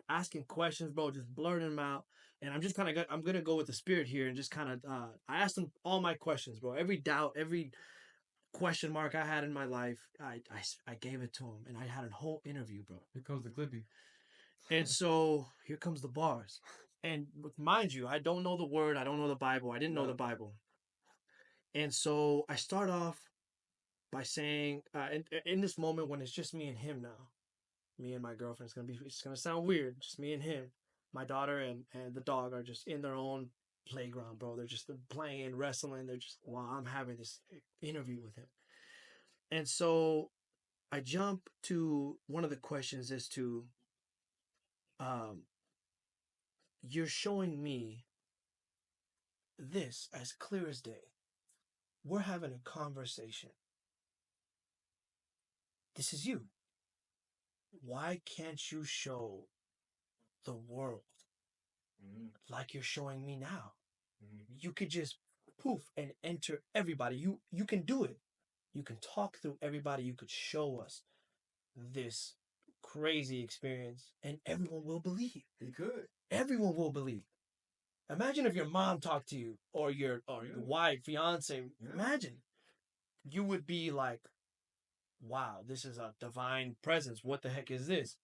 asking questions, bro, just blurting them out. And I'm just I'm gonna go with the Spirit here, and just kind of, I asked him all my questions, bro. Every doubt, every question mark I had in my life, I gave it to him, and I had a whole interview, bro. Here comes the clippy. And so here comes the bars, and mind you, I don't know the word, I don't know the Bible, I didn't know the Bible, and so I start off by saying, in this moment when it's just me and him now, me and my girlfriend, it's gonna sound weird, just me and him. My daughter and the dog are just in their own playground, bro. They're just playing, wrestling. They're just while I'm having this interview with him. And so I jump to one of the questions as to, you're showing me this as clear as day. We're having a conversation. This is you. Why can't you show the world like you're showing me now? You could just poof and enter everybody. You can do it. You can talk through everybody. You could show us this crazy experience and everyone will believe. He could. Everyone will believe. Imagine if your mom talked to you or your wife, fiance. Imagine. You would be like, wow, this is a divine presence. What the heck is this?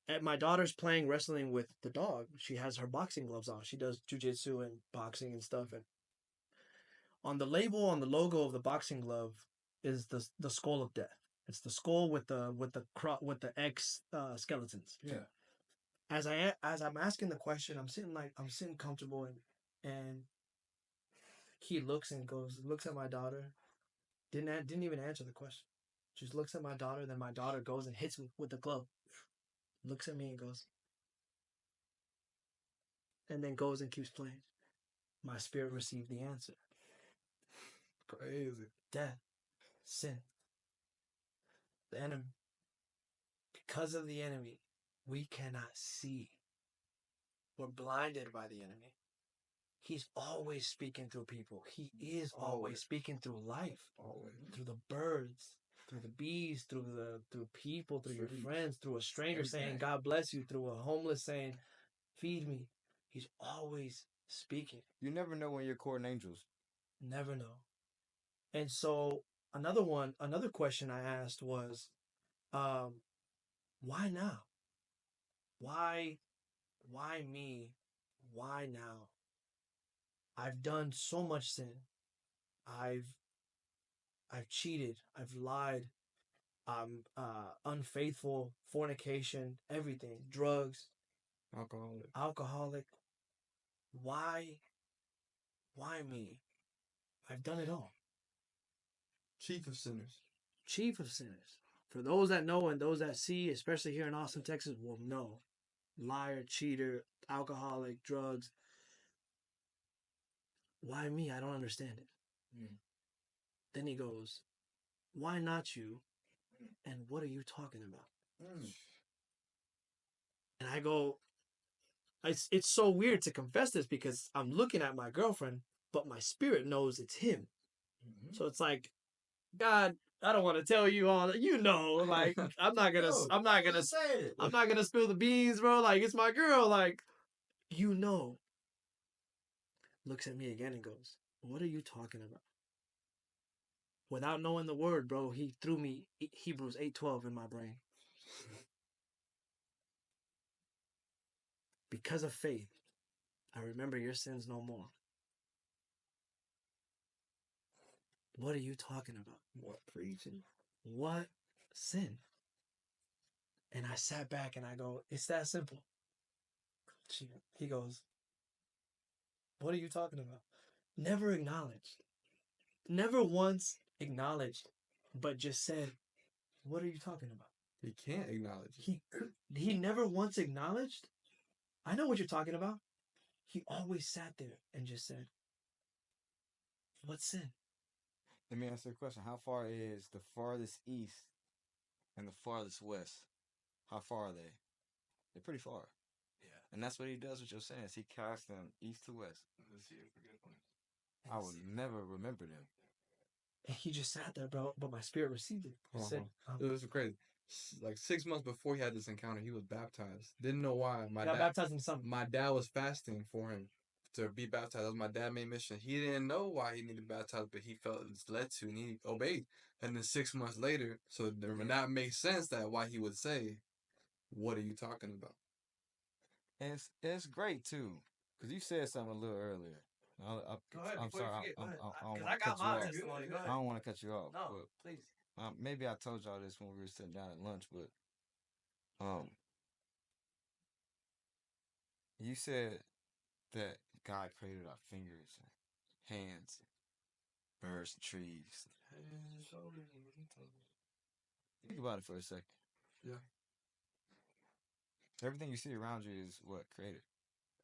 And my daughter's playing wrestling with the dog. She has her boxing gloves on. She does jujitsu and boxing and stuff. And on the label, on the logo of the boxing glove, is the skull of death. It's the skull with the X skeletons. Yeah. As I'm asking the question, I'm sitting comfortable, and he looks at my daughter. Didn't even answer the question. Just looks at my daughter. Then my daughter goes and hits me with the glove. Looks at me and goes, and then goes and keeps playing. My spirit received the answer. Crazy. Death, sin, the enemy. Because of the enemy, we cannot see. We're blinded by the enemy. He's always speaking through people. He is always speaking through life. Always. Through the birds, through the bees, through people, through your friends, through a stranger saying, God bless you, through a homeless saying, feed me. He's always speaking. You never know when you're courting angels. Never know. And so another question I asked was, why now? Why me? Why now? I've done so much sin. I've cheated. I've lied. I'm unfaithful, fornication, everything, drugs, alcoholic. Why me? I've done it all. Chief of sinners. Chief of sinners. For those that know and those that see, especially here in Austin, Texas, will know. Liar, cheater, alcoholic, drugs. Why me? I don't understand it. Then he goes, why not you? And what are you talking about? And I go, it's so weird to confess this because I'm looking at my girlfriend, but my spirit knows it's him. So it's like, God, I don't want to tell you all that, like I'm not gonna spill the beans, bro. Like it's my girl, like looks at me again and goes, what are you talking about? Without knowing the word, bro, he threw me Hebrews 8:12 in my brain. Because of faith, I remember your sins no more. What are you talking about? What preaching? What sin? And I sat back and I go, it's that simple. He goes, what are you talking about? Never acknowledged. Never once acknowledged, but just said, what are you talking about? He can't acknowledge it. He never once acknowledged. I know what you're talking about. He always sat there and just said, what sin? Let me ask you a question. How far is the farthest east and the farthest west? How far are they? They're pretty far. Yeah. And that's what he does with your sins. He casts them east to west. I would never remember them. And he just sat there, bro. But my spirit received it. It was crazy. Like 6 months before he had this encounter, he was baptized. Didn't know why. Got baptized in something. My dad was fasting for him to be baptized. That was my dad's main mission. He didn't know why he needed baptized, but he felt it was led to, and he obeyed. And then 6 months later, so that makes sense that why he would say, "What are you talking about?" And it's great too, because you said something a little earlier. Go ahead. I'm sorry. I got my testimony. Go ahead. I don't want to cut you off. No, but, please. maybe I told y'all this when we were sitting down at lunch, but you said that God created our fingers, and hands, birds, and trees. Think about it for a second. Yeah. Everything you see around you is what created.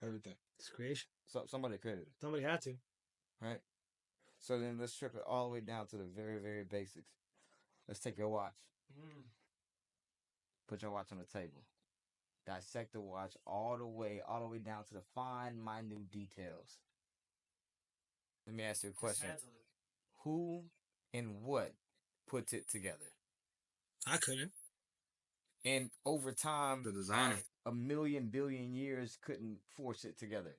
Everything. It's creation. So somebody created it. Somebody had to. Right? So then let's strip it all the way down to the very, very basics. Let's take your watch. Put your watch on the table. Dissect the watch all the way down to the fine, minute details. Let me ask you a question. Who and what puts it together? I couldn't. And over time, The designer. a million billion years couldn't force it together.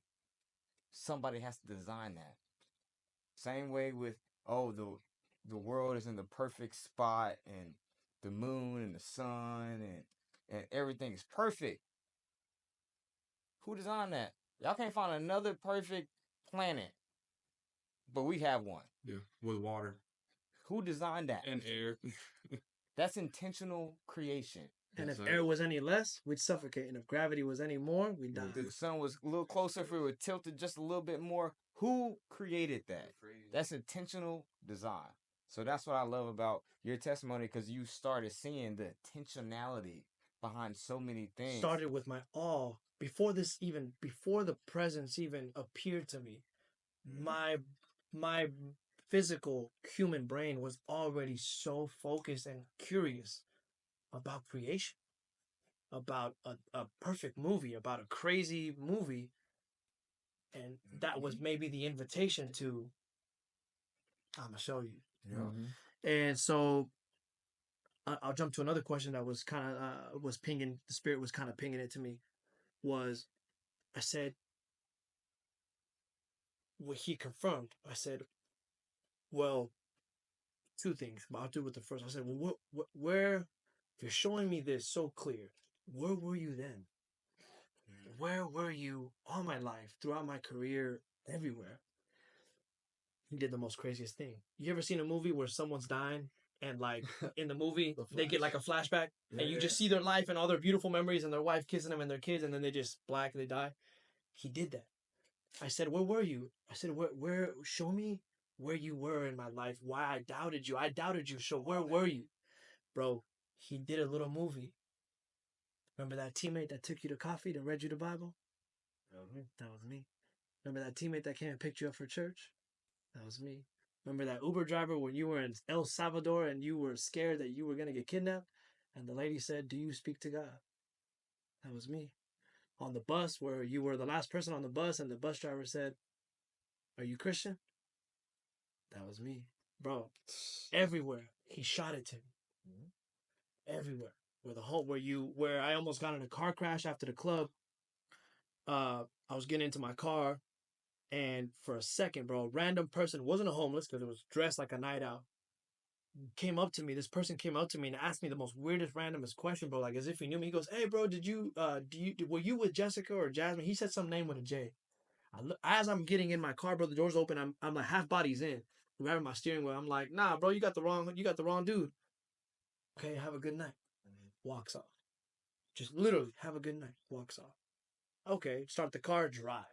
Somebody has to design that. Same way with, the world is in the perfect spot and the moon and the sun and everything is perfect. Who designed that? Y'all can't find another perfect planet, but we have one. Yeah, with water. Who designed that? And air. That's intentional creation. And if air was any less, we'd suffocate. And if gravity was any more, we'd die. If the sun was a little closer, if it were tilted just a little bit more, who created that? That's intentional design. So that's what I love about your testimony, because you started seeing the intentionality behind so many things. Started with my awe. Before the presence even appeared to me, my physical human brain was already so focused and curious about creation, about a perfect movie, about a crazy movie. And that was maybe the invitation to, I'm going to show you. And so I'll jump to another question that was kind of, the spirit was kind of pinging it to me, was, I said, what he confirmed, I said, well, two things, but I'll do with the first. I said, well, where, if you're showing me this so clear, where were you then? Where were you all my life, throughout my career, everywhere? He did the most craziest thing. You ever seen a movie where someone's dying and like in the movie they get like a flashback and you just see their life and all their beautiful memories and their wife kissing them and their kids, and then they just black and they die? He did that. I said, where were you? I said, where show me where you were in my life, why I doubted you. I doubted you. So where were you? Bro, he did a little movie. Remember that teammate that took you to coffee, that read you the Bible? That was me. Remember that teammate that came and picked you up for church? That was me. Remember that Uber driver when you were in El Salvador and you were scared that you were going to get kidnapped? And the lady said, do you speak to God? That was me. On the bus where you were the last person on the bus and the bus driver said, are you Christian? That was me. Bro, everywhere he shot it to me. Everywhere. Where I almost got in a car crash after the club. I was getting into my car, and for a second, bro, a random person, wasn't a homeless because it was dressed like a night out, came up to me. This person came up to me and asked me the most weirdest, randomest question, bro, like as if he knew me. He goes, hey, bro, were you with Jessica or Jasmine? He said some name with a J. As I'm getting in my car, bro, the door's open. I'm like half body's in, grabbing my steering wheel. I'm like, nah, bro, you got the wrong dude. Okay, have a good night. Walks off. Just literally, have a good night. Walks off. Okay, start the car, drive.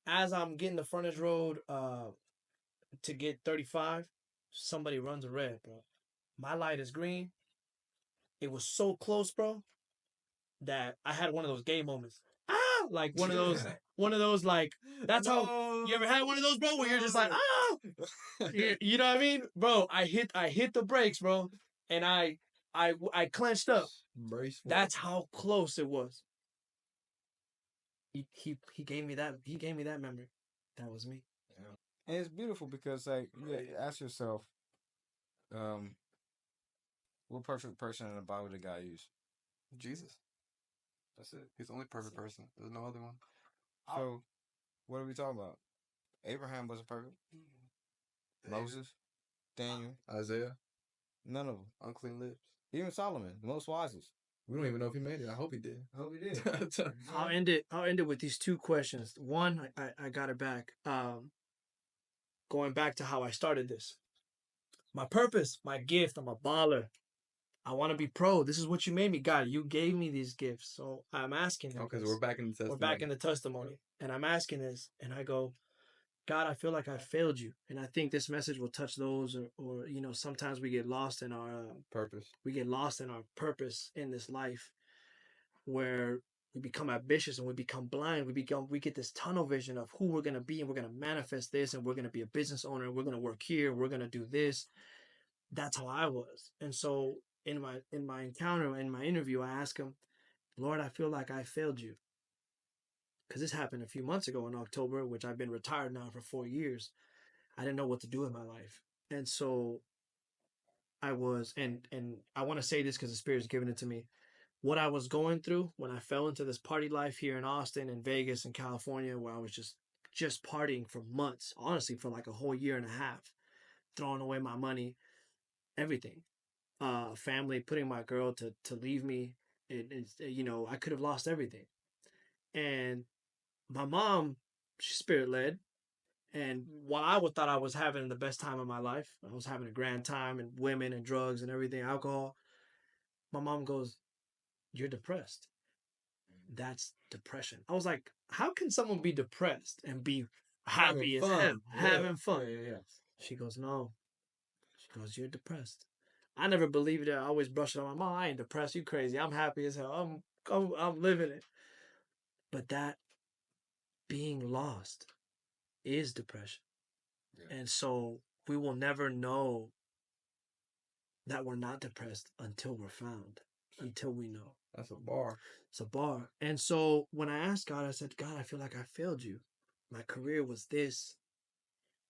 As I'm getting the frontage road to get 35, somebody runs a red, bro. My light is green. It was so close, bro, that I had one of those gay moments. Ah! Like one of those like, that's how, you ever had one of those, bro, where you're just like, ah! You know what I mean? Bro, I hit the brakes, bro, and I clenched up. That's how close it was. He gave me that memory. That was me. Yeah. And it's beautiful because like you ask yourself, what perfect person in the Bible did God use? Jesus. That's it. He's the only perfect person. There's no other one. So, what are we talking about? Abraham wasn't perfect. Moses, Daniel, Isaiah, none of them. unclean lips. Even Solomon, the most wisest. We don't even know if he made it. I hope he did. I'll end it with these two questions. One, I got it back. Going back to how I started this. My purpose, my gift, I'm a baller. I want to be pro. This is what you made me. God, you gave me these gifts. So I'm asking him. Okay, so we're back in the testimony. We're back in the testimony. And I'm asking this. And I go, God, I feel like I failed you. And I think this message will touch those or you know, sometimes we get lost in our purpose. We get lost in our purpose in this life where we become ambitious and we become blind. We get this tunnel vision of who we're going to be, and we're going to manifest this, and we're going to be a business owner, and we're going to work here, we're going to do this. That's how I was. And so in my encounter, in my interview, I asked him, Lord, I feel like I failed you. Because this happened a few months ago in October, which I've been retired now for 4 years. I didn't know what to do with my life. And so I was, and I want to say this because the Spirit's given it to me. What I was going through when I fell into this party life here in Austin and Vegas and California, where I was just partying for months, honestly, for like a whole year and a half, throwing away my money, everything. Family putting my girl to leave me. It's, you know, I could have lost everything. And my mom, she's spirit led. And while I thought I was having the best time of my life, I was having a grand time and women and drugs and everything, alcohol. My mom goes, you're depressed. That's depression. I was like, how can someone be depressed and be happy as hell, having fun? Yeah. She goes, no. She goes, you're depressed. I never believed it. I always brushed it on my mom. I ain't depressed. You crazy. I'm happy as hell. I'm living it. But that being lost is depression. Yeah. And so we will never know that we're not depressed until we're found, until we know. That's a bar. It's a bar. And so when I asked God, I said, God, I feel like I failed you. My career was this.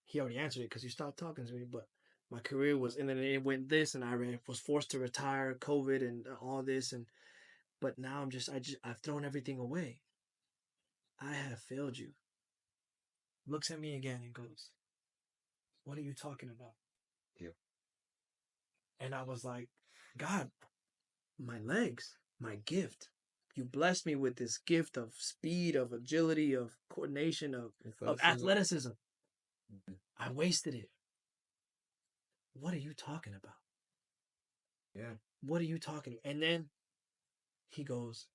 He already answered it because he stopped talking to me, but my career was, and then it went this, and I was forced to retire, COVID and all this. But now I've thrown everything away. I have failed you. Looks at me again and goes, what are you talking about? Yeah. And I was like, God, my legs, my gift. You blessed me with this gift of speed, of agility, of coordination, of athleticism. Mm-hmm. I wasted it. What are you talking about? Yeah. What are you talking about? And then he goes,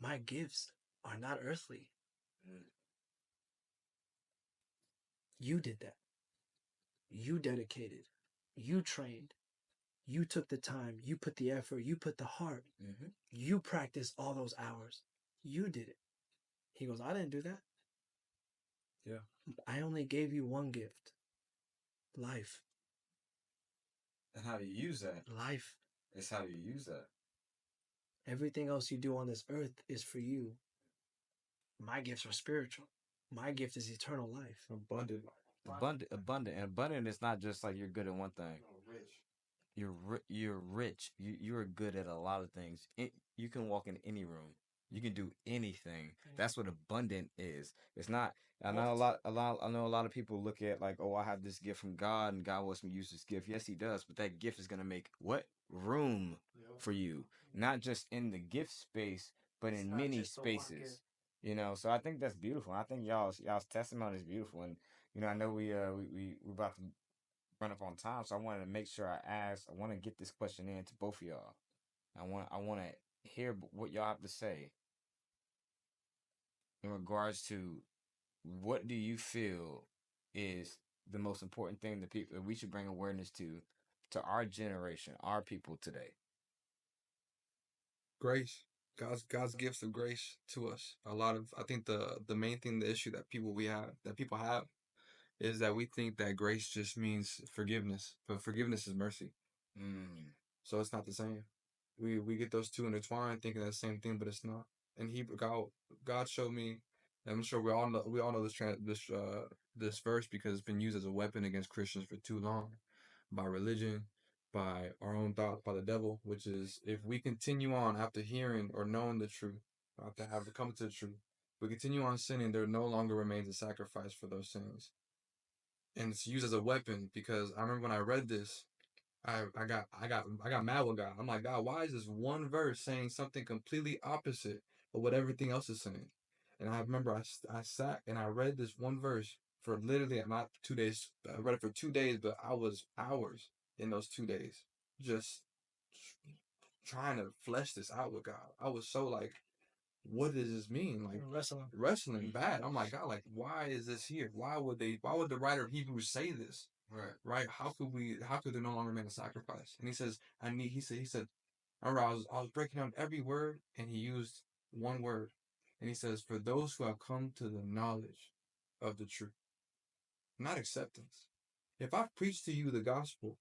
my gifts are not earthly. Mm. You did that. You dedicated. You trained. You took the time. You put the effort. You put the heart. Mm-hmm. You practiced all those hours. You did it. He goes, I didn't do that. Yeah. I only gave you one gift. Life. And how do you use that? Life. It's how you use that. Everything else you do on this earth is for you. My gifts are spiritual. My gift is eternal life. Abundant. Abundant. And abundant is not just like you're good at one thing. Rich. You're rich. You're good at a lot of things. You can walk in any room. You can do anything. That's what abundant is. It's not. I know I know a lot of people look at like, oh, I have this gift from God, and God wants me to use this gift. Yes, He does. But that gift is gonna make what room for you, not just in the gift space, but in many spaces. You know. So I think that's beautiful. I think y'all's testimony is beautiful, and I know we're about to run up on time, so I wanted to make sure I want to get this question in to both of y'all. I want to hear what y'all have to say in regards to what do you feel is the most important thing that people that we should bring awareness to our generation, our people today. Grace. God's gifts of grace to us. I think the main thing, the issue that people have is that we think that grace just means forgiveness, but forgiveness is mercy. So it's not the same. We get those two intertwined, thinking the same thing, but it's not. And God showed me. And I'm sure we all know this verse because it's been used as a weapon against Christians for too long, by religion, by our own thoughts, by the devil. Which is, if we continue on after hearing or knowing the truth, after having come to the truth, we continue on sinning, there no longer remains a sacrifice for those sins. And it's used as a weapon because I remember when I read this, I got mad with God. I'm like, God, why is this one verse saying something completely opposite of what everything else is saying? And I remember I sat and I read this one verse for literally not 2 days. I read it for 2 days, but I was hours in those 2 days just trying to flesh this out with God. I was so like, what does this mean? Like wrestling bad. I'm like, God, like, why is this here? Why would the writer of Hebrews say this? Right. How could there no longer remain a sacrifice? And he says, he said, I remember I was breaking down every word and he used one word. And he says, for those who have come to the knowledge of the truth, not acceptance. If I've preached to you the gospel,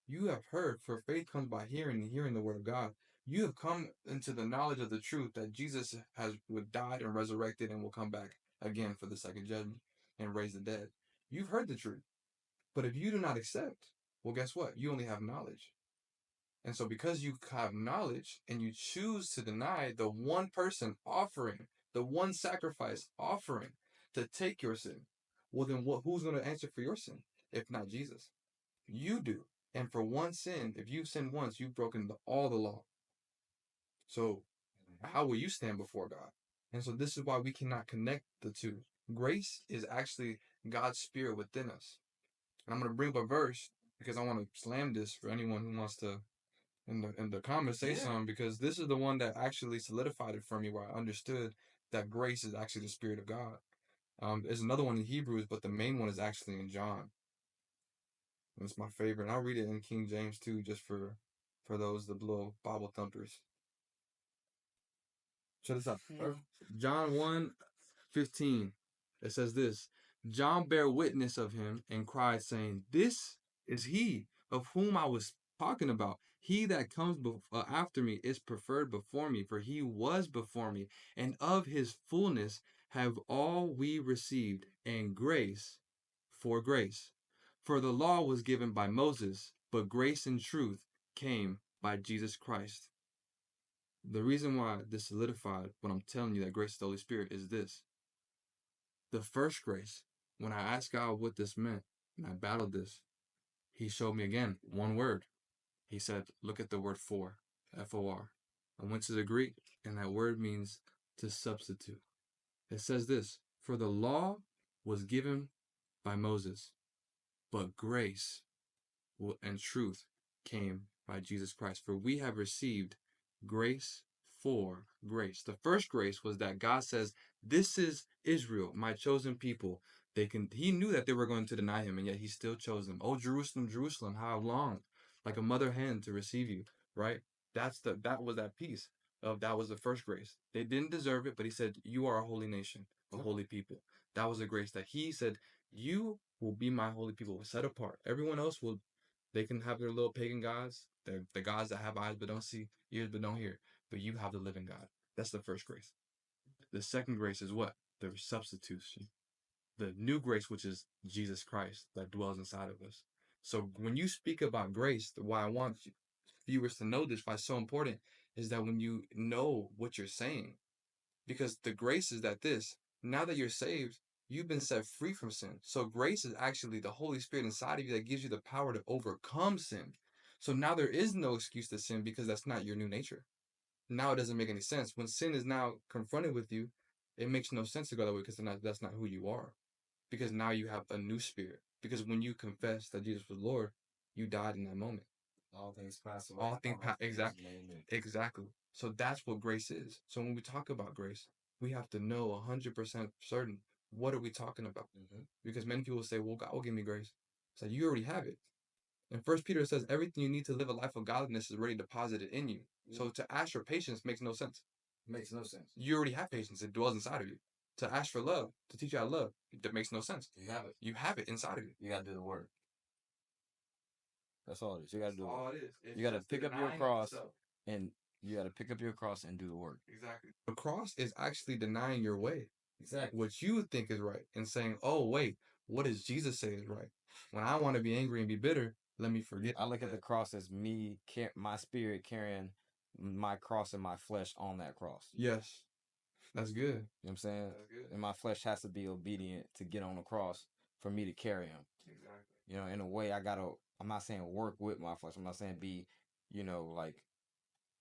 you have heard, for faith comes by hearing and hearing the word of God. You have come into the knowledge of the truth that Jesus has died and resurrected and will come back again for the second judgment and raise the dead. You've heard the truth. But if you do not accept, well, guess what? You only have knowledge. And so because you have knowledge and you choose to deny the one person offering, the one sacrifice offering to take your sin, well, then who's going to answer for your sin if not Jesus? You do. And for one sin, if you've sinned once, you've broken all the law. So how will you stand before God? And so this is why we cannot connect the two. Grace is actually God's spirit within us. And I'm going to bring up a verse because I want to slam this for anyone who wants to in the comments say something, because this is the one that actually solidified it for me, where I understood that grace is actually the spirit of God. There's another one in Hebrews, but the main one is actually in John. And it's my favorite. And I'll read it in King James too, just for those the little Bible thumpers. Check this out. John 1:15. It says this: John bare witness of him and cried, saying, this is he of whom I was talking about. He that comes after me is preferred before me, for he was before me, and of his fullness have all we received, and grace for grace. For the law was given by Moses, but grace and truth came by Jesus Christ. The reason why this solidified what I'm telling you, that grace of the Holy Spirit, is this. The first grace, when I asked God what this meant, and I battled this, he showed me again one word. He said, look at the word for, F-O-R. I went to the Greek, and that word means to substitute. It says this: for the law was given by Moses, but grace and truth came by Jesus Christ. For we have received grace for grace. The first grace was that God says, this is Israel, my chosen people. he knew that they were going to deny him, and yet he still chose them. Oh, Jerusalem, Jerusalem, how long, like a mother hen to receive you, right? That was that piece that was the first grace. They didn't deserve it, but he said, you are a holy nation, a holy people. That was a grace that he said, you will be my holy people, set apart. Everyone else they can have their little pagan gods, the gods that have eyes but don't see, ears but don't hear. But you have the living God. That's the first grace. The second grace is what? The substitution. The new grace, which is Jesus Christ that dwells inside of us. So when you speak about grace, why I want viewers to know this, why it's so important, is that when you know what you're saying, because the grace is now that you're saved, you've been set free from sin. So grace is actually the Holy Spirit inside of you that gives you the power to overcome sin. So now there is no excuse to sin because that's not your new nature. Now it doesn't make any sense. When sin is now confronted with you, it makes no sense to go that way because that's not who you are. Because now you have a new spirit. Because when you confess that Jesus was Lord, you died in that moment. All things pass away. All things pass. Exactly. So that's what grace is. So when we talk about grace, we have to know 100% certain what are we talking about. Because many people say, well, God will give me grace. So you already have it. And First Peter says everything you need to live a life of godliness is already deposited in you. So to ask for patience makes no sense. Makes no sense. You already have patience. It dwells inside of you. To ask for love, to teach you how to love, that makes no sense. You have it. You have it inside of you. You gotta do the work. That's all it is. You gotta do all it. it is. It's You gotta just pick up your denying cross yourself. and you gotta pick up your cross and do the work. Exactly. The cross is actually denying your way. Exactly. What you think is right and saying, oh, wait, what does Jesus say is right? When I want to be angry and be bitter, let me forget. I look at the cross as me, my spirit carrying my cross and my flesh on that cross. Yes. That's good. You know what I'm saying? That's good. And my flesh has to be obedient to get on the cross for me to carry him. Exactly. You know, in a way, I'm not saying work with my flesh. I'm not saying be, like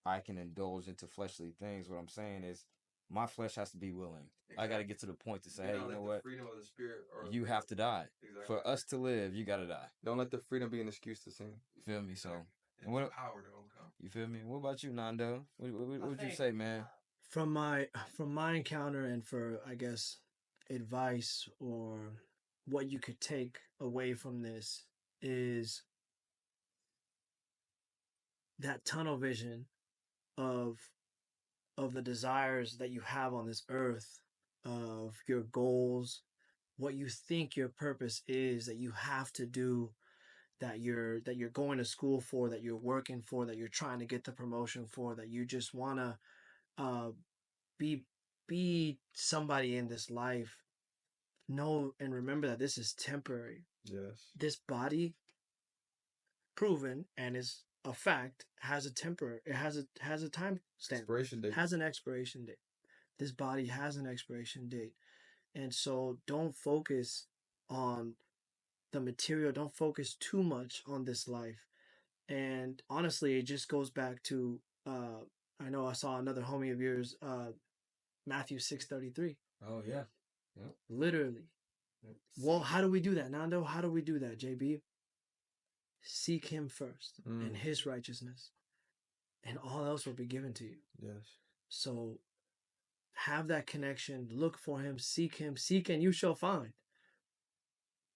I can indulge into fleshly things. What I'm saying is my flesh has to be willing. Exactly. I got to get to the point to say, hey, you know what? Freedom of the spirit You have to die. Exactly. For us to live, you got to die. Don't let the freedom be an excuse to sin. You feel me? So, and what power to overcome. You feel me? What about you, Nando? What would you say, man? From my encounter, and for, I guess, advice or what you could take away from this is that tunnel vision of the desires that you have on this earth, of your goals, what you think your purpose is, that you have to do, that you're going to school for, that you're working for, that you're trying to get the promotion for, that you just want to be somebody in this life. Know and remember that this is temporary. Yes. This body, proven and is a fact, has a time stamp. Expiration date. Has an expiration date. This body has an expiration date. And so don't focus on the material. Don't focus too much on this life. And honestly, it just goes back to I know I saw another homie of yours, Matthew 6:33. Oh yeah. Yep. Literally. Yep. Well, how do we do that, Nando? How do we do that, JB? Seek him first and his righteousness, and all else will be given to you. Yes. So have that connection. Look for him. Seek and you shall find.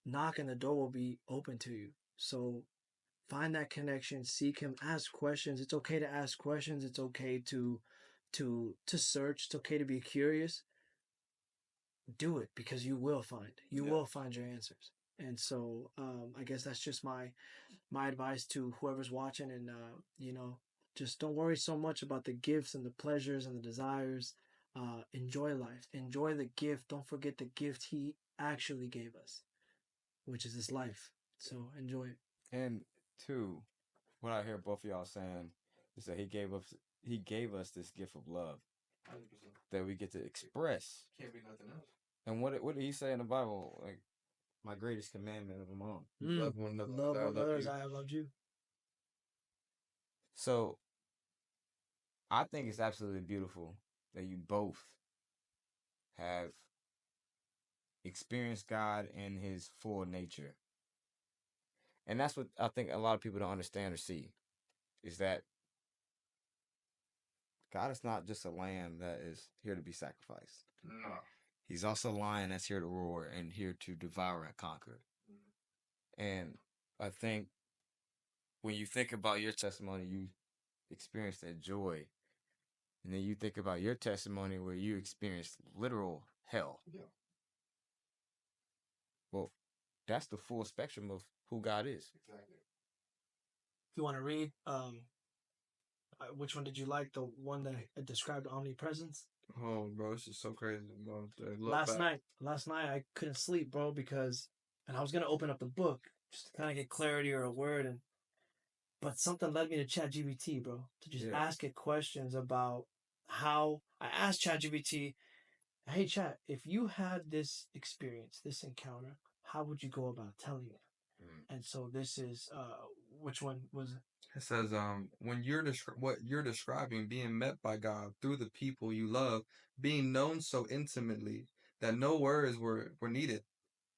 Knock and the door will be open to you. So find that connection. Seek him. Ask questions. It's okay to ask questions. It's okay to search. It's okay to be curious. Do it, because you will find. You will find your answers. And so I guess that's just my advice to whoever's watching. And just don't worry so much about the gifts and the pleasures and the desires. Enjoy life. Enjoy the gift. Don't forget the gift he actually gave us, which is this life. So enjoy it. And two, what I hear both of y'all saying is that he gave us this gift of love 100%. that we get to express. Can't be nothing else. And what did he say in the Bible? Like, my greatest commandment of them all. Love one another. Love others. I have loved you. So I think it's absolutely beautiful that you both have experienced God in his full nature. And that's what I think a lot of people don't understand or see, is that God is not just a lamb that is here to be sacrificed. No. He's also a lion that's here to roar and here to devour and conquer. And I think when you think about your testimony, you experience that joy. And then you think about your testimony where you experienced literal hell. Yeah. Well, that's the full spectrum of who God is. Exactly. If you want to read, which one did you like? The one that described omnipresence? Oh, bro, this is so crazy, bro. Last night I couldn't sleep, bro, because, and I was gonna open up the book just to kind of get clarity or a word, but something led me to ChatGPT, bro, to just ask it questions about how. I asked ChatGPT, "Hey, Chat, if you had this experience, this encounter, how would you go about telling it?" And so this is which one was it? It says, when what you're describing, being met by God through the people you love, being known so intimately that no words were needed,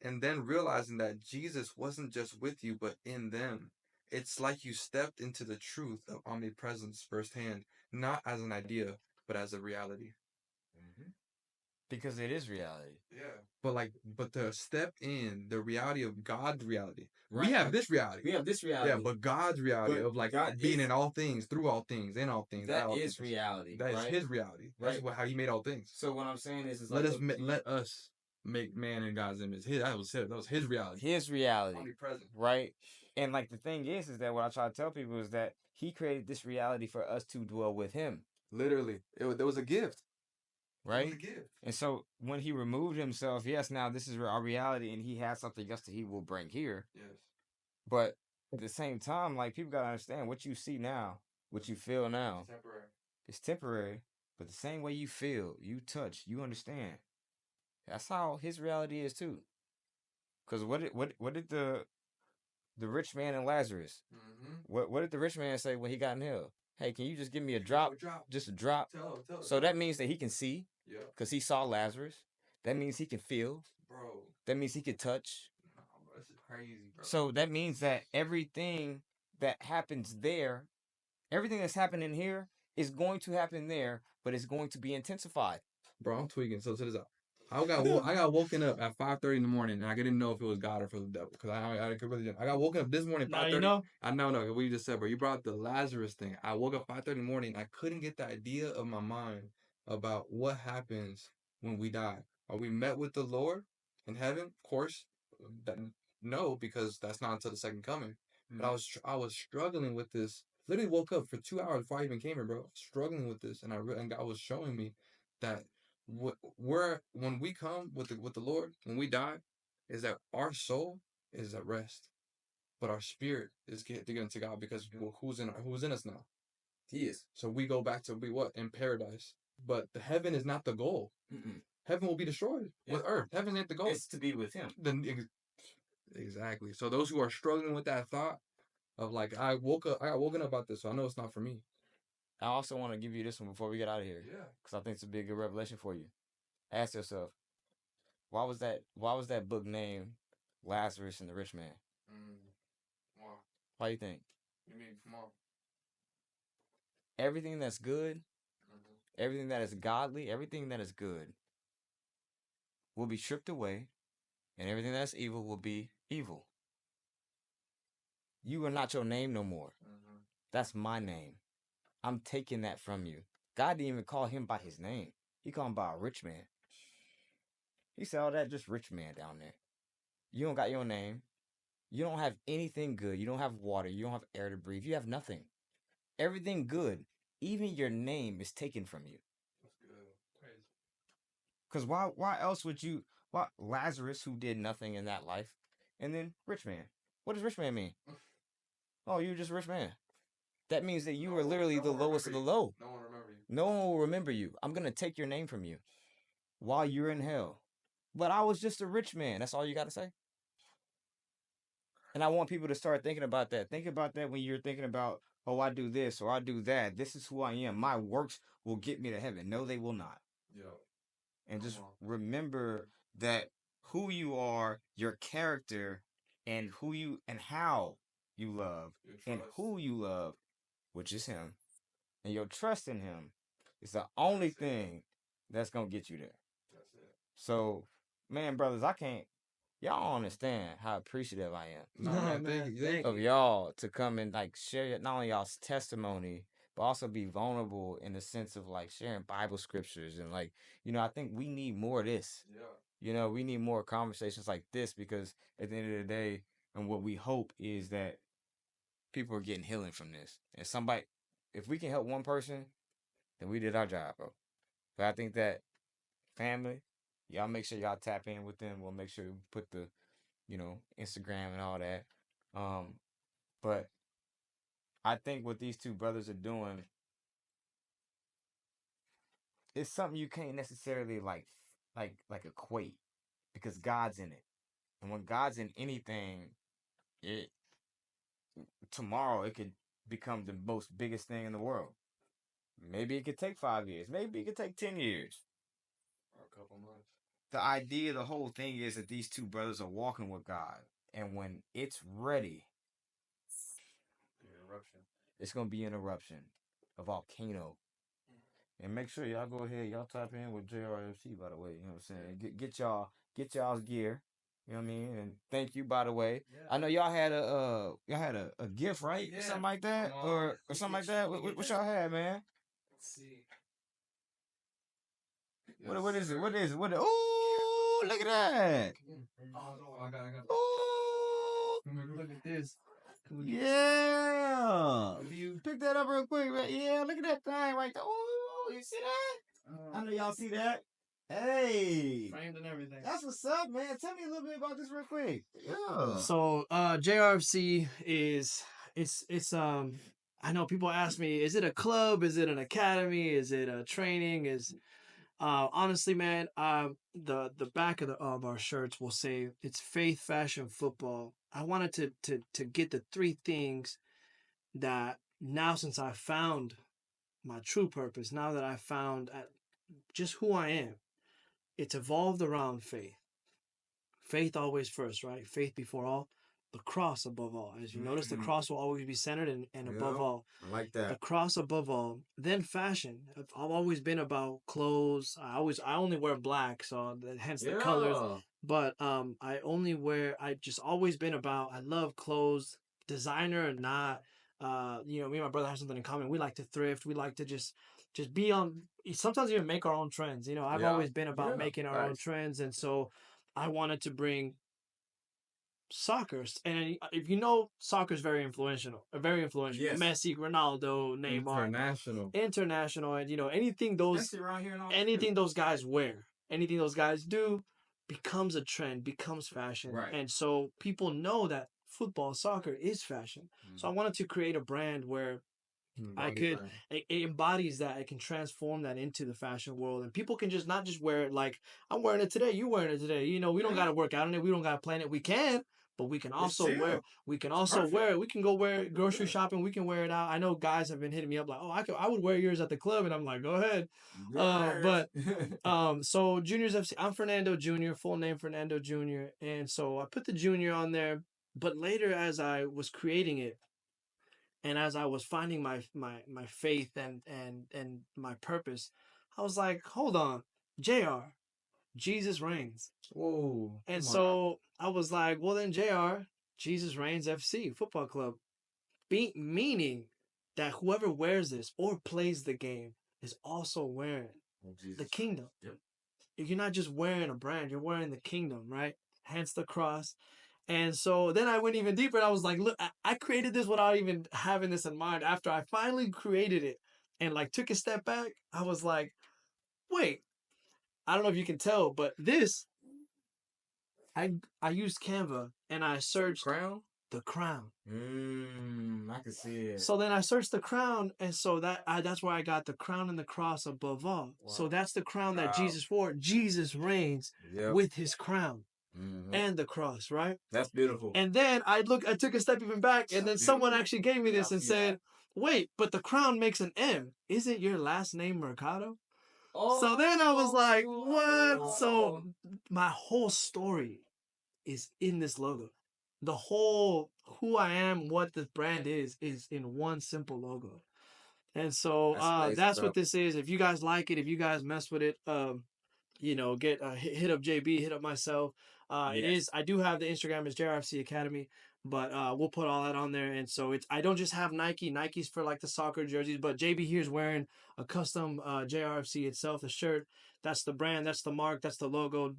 and then realizing that Jesus wasn't just with you, but in them. It's like you stepped into the truth of omnipresence firsthand, not as an idea, but as a reality. Because it is reality. Yeah. But to step in the reality of God's reality. Right. We have this reality. We have this reality. Yeah, but God's reality of like God being in all things, through all things, in all things. That all is things. reality. That is right? His reality. That's Right. how He made all things. So what I'm saying is Let like us make man in God's image. That was His reality. His reality. Omnipresent. Right? And like the thing is that what I try to tell people is that He created this reality for us to dwell with Him. Literally. There was a gift. Right? It was a gift. And so when He removed Himself, yes, now this is our reality and He has something else that He will bring here. Yes. But at the same time, like people gotta understand what you see now, what you feel now. It's temporary. It's temporary. But the same way you feel, you touch, you understand. That's how His reality is too. Because what did the rich man and Lazarus? What did the rich man say when he got in hell? Hey, can you just give me a drop? Just a drop. So that means that he can see. Yeah. Because he saw Lazarus. That means he can feel. Bro. That means he can touch. No, bro, this is crazy, bro. So that means that everything that happens there, everything that's happening here is going to happen there, but it's going to be intensified. Bro, I'm tweaking. So this out. I got woken up at 5:30 in the morning, and I didn't know if it was God or for the devil, because I got woken up this morning. Now you know. I know what you just said, bro. You brought up the Lazarus thing. I woke up 5:30 in the morning. I couldn't get the idea of my mind about what happens when we die. Are we met with the Lord in heaven? Of course, no, because that's not until the second coming. But I was struggling with this. Literally woke up for 2 hours before I even came here, bro. Struggling with this, and God was showing me that when we come with the Lord, when we die, is that our soul is at rest, but our spirit is getting to God, because who's in us now? He is. So we go back to be what? In paradise. But the heaven is not the goal. Heaven will be destroyed with earth. Heaven ain't the goal. It's to be with Him. Exactly. So those who are struggling with that thought of like, I got woken up about this, so I know it's not for me. I also want to give you this one before we get out of here. Yeah. Because I think it's a big revelation for you. Ask yourself, why was that book named Lazarus and the Rich Man? Wow. Why do you think? You mean, come on. Everything that's good, everything that is godly, everything that is good will be stripped away, and everything that's evil will be evil. You are not your name no more. That's my name. I'm taking that from you. God didn't even call him by his name. He called him by a rich man. He said, oh, that just rich man down there. You don't got your name. You don't have anything good. You don't have water. You don't have air to breathe. You have nothing. Everything good, even your name, is taken from you. That's good. Crazy. Because why else would you... Why Lazarus, who did nothing in that life, and then rich man. What does rich man mean? Oh, you're just a rich man. That means that you are literally the lowest of the low. No one remember you. No one will remember you. I'm going to take your name from you while you're in hell. But I was just a rich man. That's all you got to say? And I want people to start thinking about that. Think about that when you're thinking about, oh, I do this or I do that. This is who I am. My works will get me to heaven. No, they will not. Yo. And just remember that who you are, your character, and how you love, and who you love, which is him, and your trust in him is the only thing that's going to get you there. That's it. So, man, brothers, I can't. Y'all don't understand how appreciative I am No, Nah, man, man, thank you. thank of y'all to come and like share not only y'all's testimony, but also be vulnerable in the sense of like sharing Bible scriptures and like, I think we need more of this. Yeah. We need more conversations like this because at the end of the day, and what we hope is that people are getting healing from this. And somebody, if we can help one person, then we did our job, bro. But I think that family, y'all make sure y'all tap in with them. We'll make sure we put the, Instagram and all that. But I think what these two brothers are doing is something you can't necessarily like equate because God's in it. And when God's in anything, it tomorrow it could become the most biggest thing in the world. Maybe it could take 5 years. Maybe it could take 10 years. Or a couple months. The idea, the whole thing is that these two brothers are walking with God. And when it's ready, Eruption. it's going to be an eruption, a volcano. And make sure y'all go ahead, y'all tap in with JRC, by the way. You know what I'm saying? Get y'all's gear. You know what I mean? And thank you, by the way. Yeah. I know y'all had a gift, right? Yeah. Something like that, or something like that. What y'all had, man? Let's see. What is it? What is it? Oh, look at that! Oh, no, I got it. Oh, Look at this. yeah! Pick that up real quick, man. Yeah, look at that thing right there. Oh, you see that? I know y'all see that. Hey, Framed and everything. that's what's up, man. Tell me a little bit about this real quick. Yeah. So JRC is it's I know people ask me, is it a club? Is it an academy? Is it a training? Honestly, man, the back of our shirts will say it's faith, fashion, football. I wanted to get the three things that now, since I found my true purpose, now that I found just who I am, it's evolved around faith. Faith always first, right? Faith before all. The cross above all. As you notice, the cross will always be centered and above all. I like The that. cross above all. Then fashion. I've always been about clothes. I only wear black, so hence the colors. But I just always been about, I love clothes, designer or not. Me and my brother have something in common. We like to thrift. We like to just be on, sometimes even make our own trends. I've Yeah. always been about making our own Facts. trends. And so I wanted to bring soccer, and if you know, soccer is very influential. Yes. Messi, Ronaldo, Neymar, international, and anything around here and all anything those guys wear, anything those guys do, becomes a trend, becomes fashion, Right. and so people know that football, soccer is fashion. So I wanted to create a brand where it embodies that. It can transform that into the fashion world, and people can just not just wear it like I'm wearing it today, you wearing it today. We don't got to work out in it, we don't got to plan it. We can, but we can also wear. We can also wear it. We can go wear it grocery shopping. We can wear it out. I know guys have been hitting me up like, oh, I would wear yours at the club, and I'm like, go ahead. So Juniors FC. I'm Fernando Jr. Full name Fernando Jr. And so I put the Junior on there, but later as I was creating it, and as I was finding my faith and my purpose, I was like, hold on, JR, Jesus reigns. Whoa. And so I was like, well then JR, Jesus reigns FC football club. Meaning that whoever wears this or plays the game is also wearing the kingdom. Yep. You're not just wearing a brand, you're wearing the kingdom, right? Hence the cross. And so then I went even deeper and I was like, look, I created this without even having this in mind. After I finally created it and like took a step back, I was like, wait, I don't know if you can tell, but this, I used Canva and I searched the crown. I can see it. So then I searched the crown, and so that's where I got the crown and the cross above all. Wow. So that's the crown that Jesus wore. Jesus reigns with his crown and the cross, right? That's beautiful. And then I took a step even back, and then someone actually gave me this and said, wait, but the crown makes an M. Isn't your last name Mercado? So then I was like, what? So my whole story is in this logo. The whole who I am, what the brand is in one simple logo. And so that's what this is. If you guys like it, if you guys mess with it, get hit up JB, hit up myself. It Yes. is. I do have the Instagram is JRC Academy, but we'll put all that on there. And so I don't just have Nike. Nike's for like the soccer jerseys, but JB here's wearing a custom JRFC itself, the shirt. That's the brand. That's the mark. That's the logo.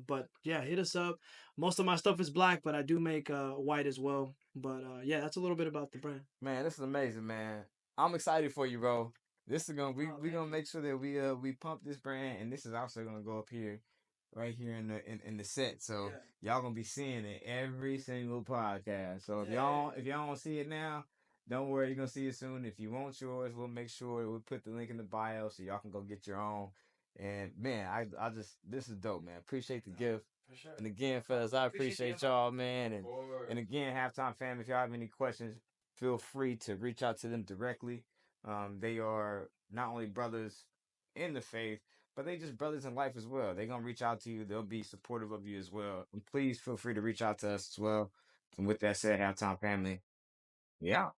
But yeah, hit us up. Most of my stuff is black, but I do make white as well. But yeah, that's a little bit about the brand. Man, this is amazing, man. I'm excited for you, bro. This is gonna we Oh, we thank gonna you. make sure that we pump this brand, and this is also gonna go up here, right here in the set. So y'all gonna be seeing it every single podcast. So if y'all don't see it now, don't worry, you're gonna see it soon. If you want yours, we'll make sure we put the link in the bio so y'all can go get your own. And man, I just this is dope, man. Appreciate the gift. For sure. And again, fellas, I Appreciate appreciate y'all, man. And again, halftime fam, if y'all have any questions, feel free to reach out to them directly. They are not only brothers in the faith, but they just brothers in life as well. They're gonna reach out to you. They'll be supportive of you as well. And please feel free to reach out to us as well. And with that said, halftime family, yeah.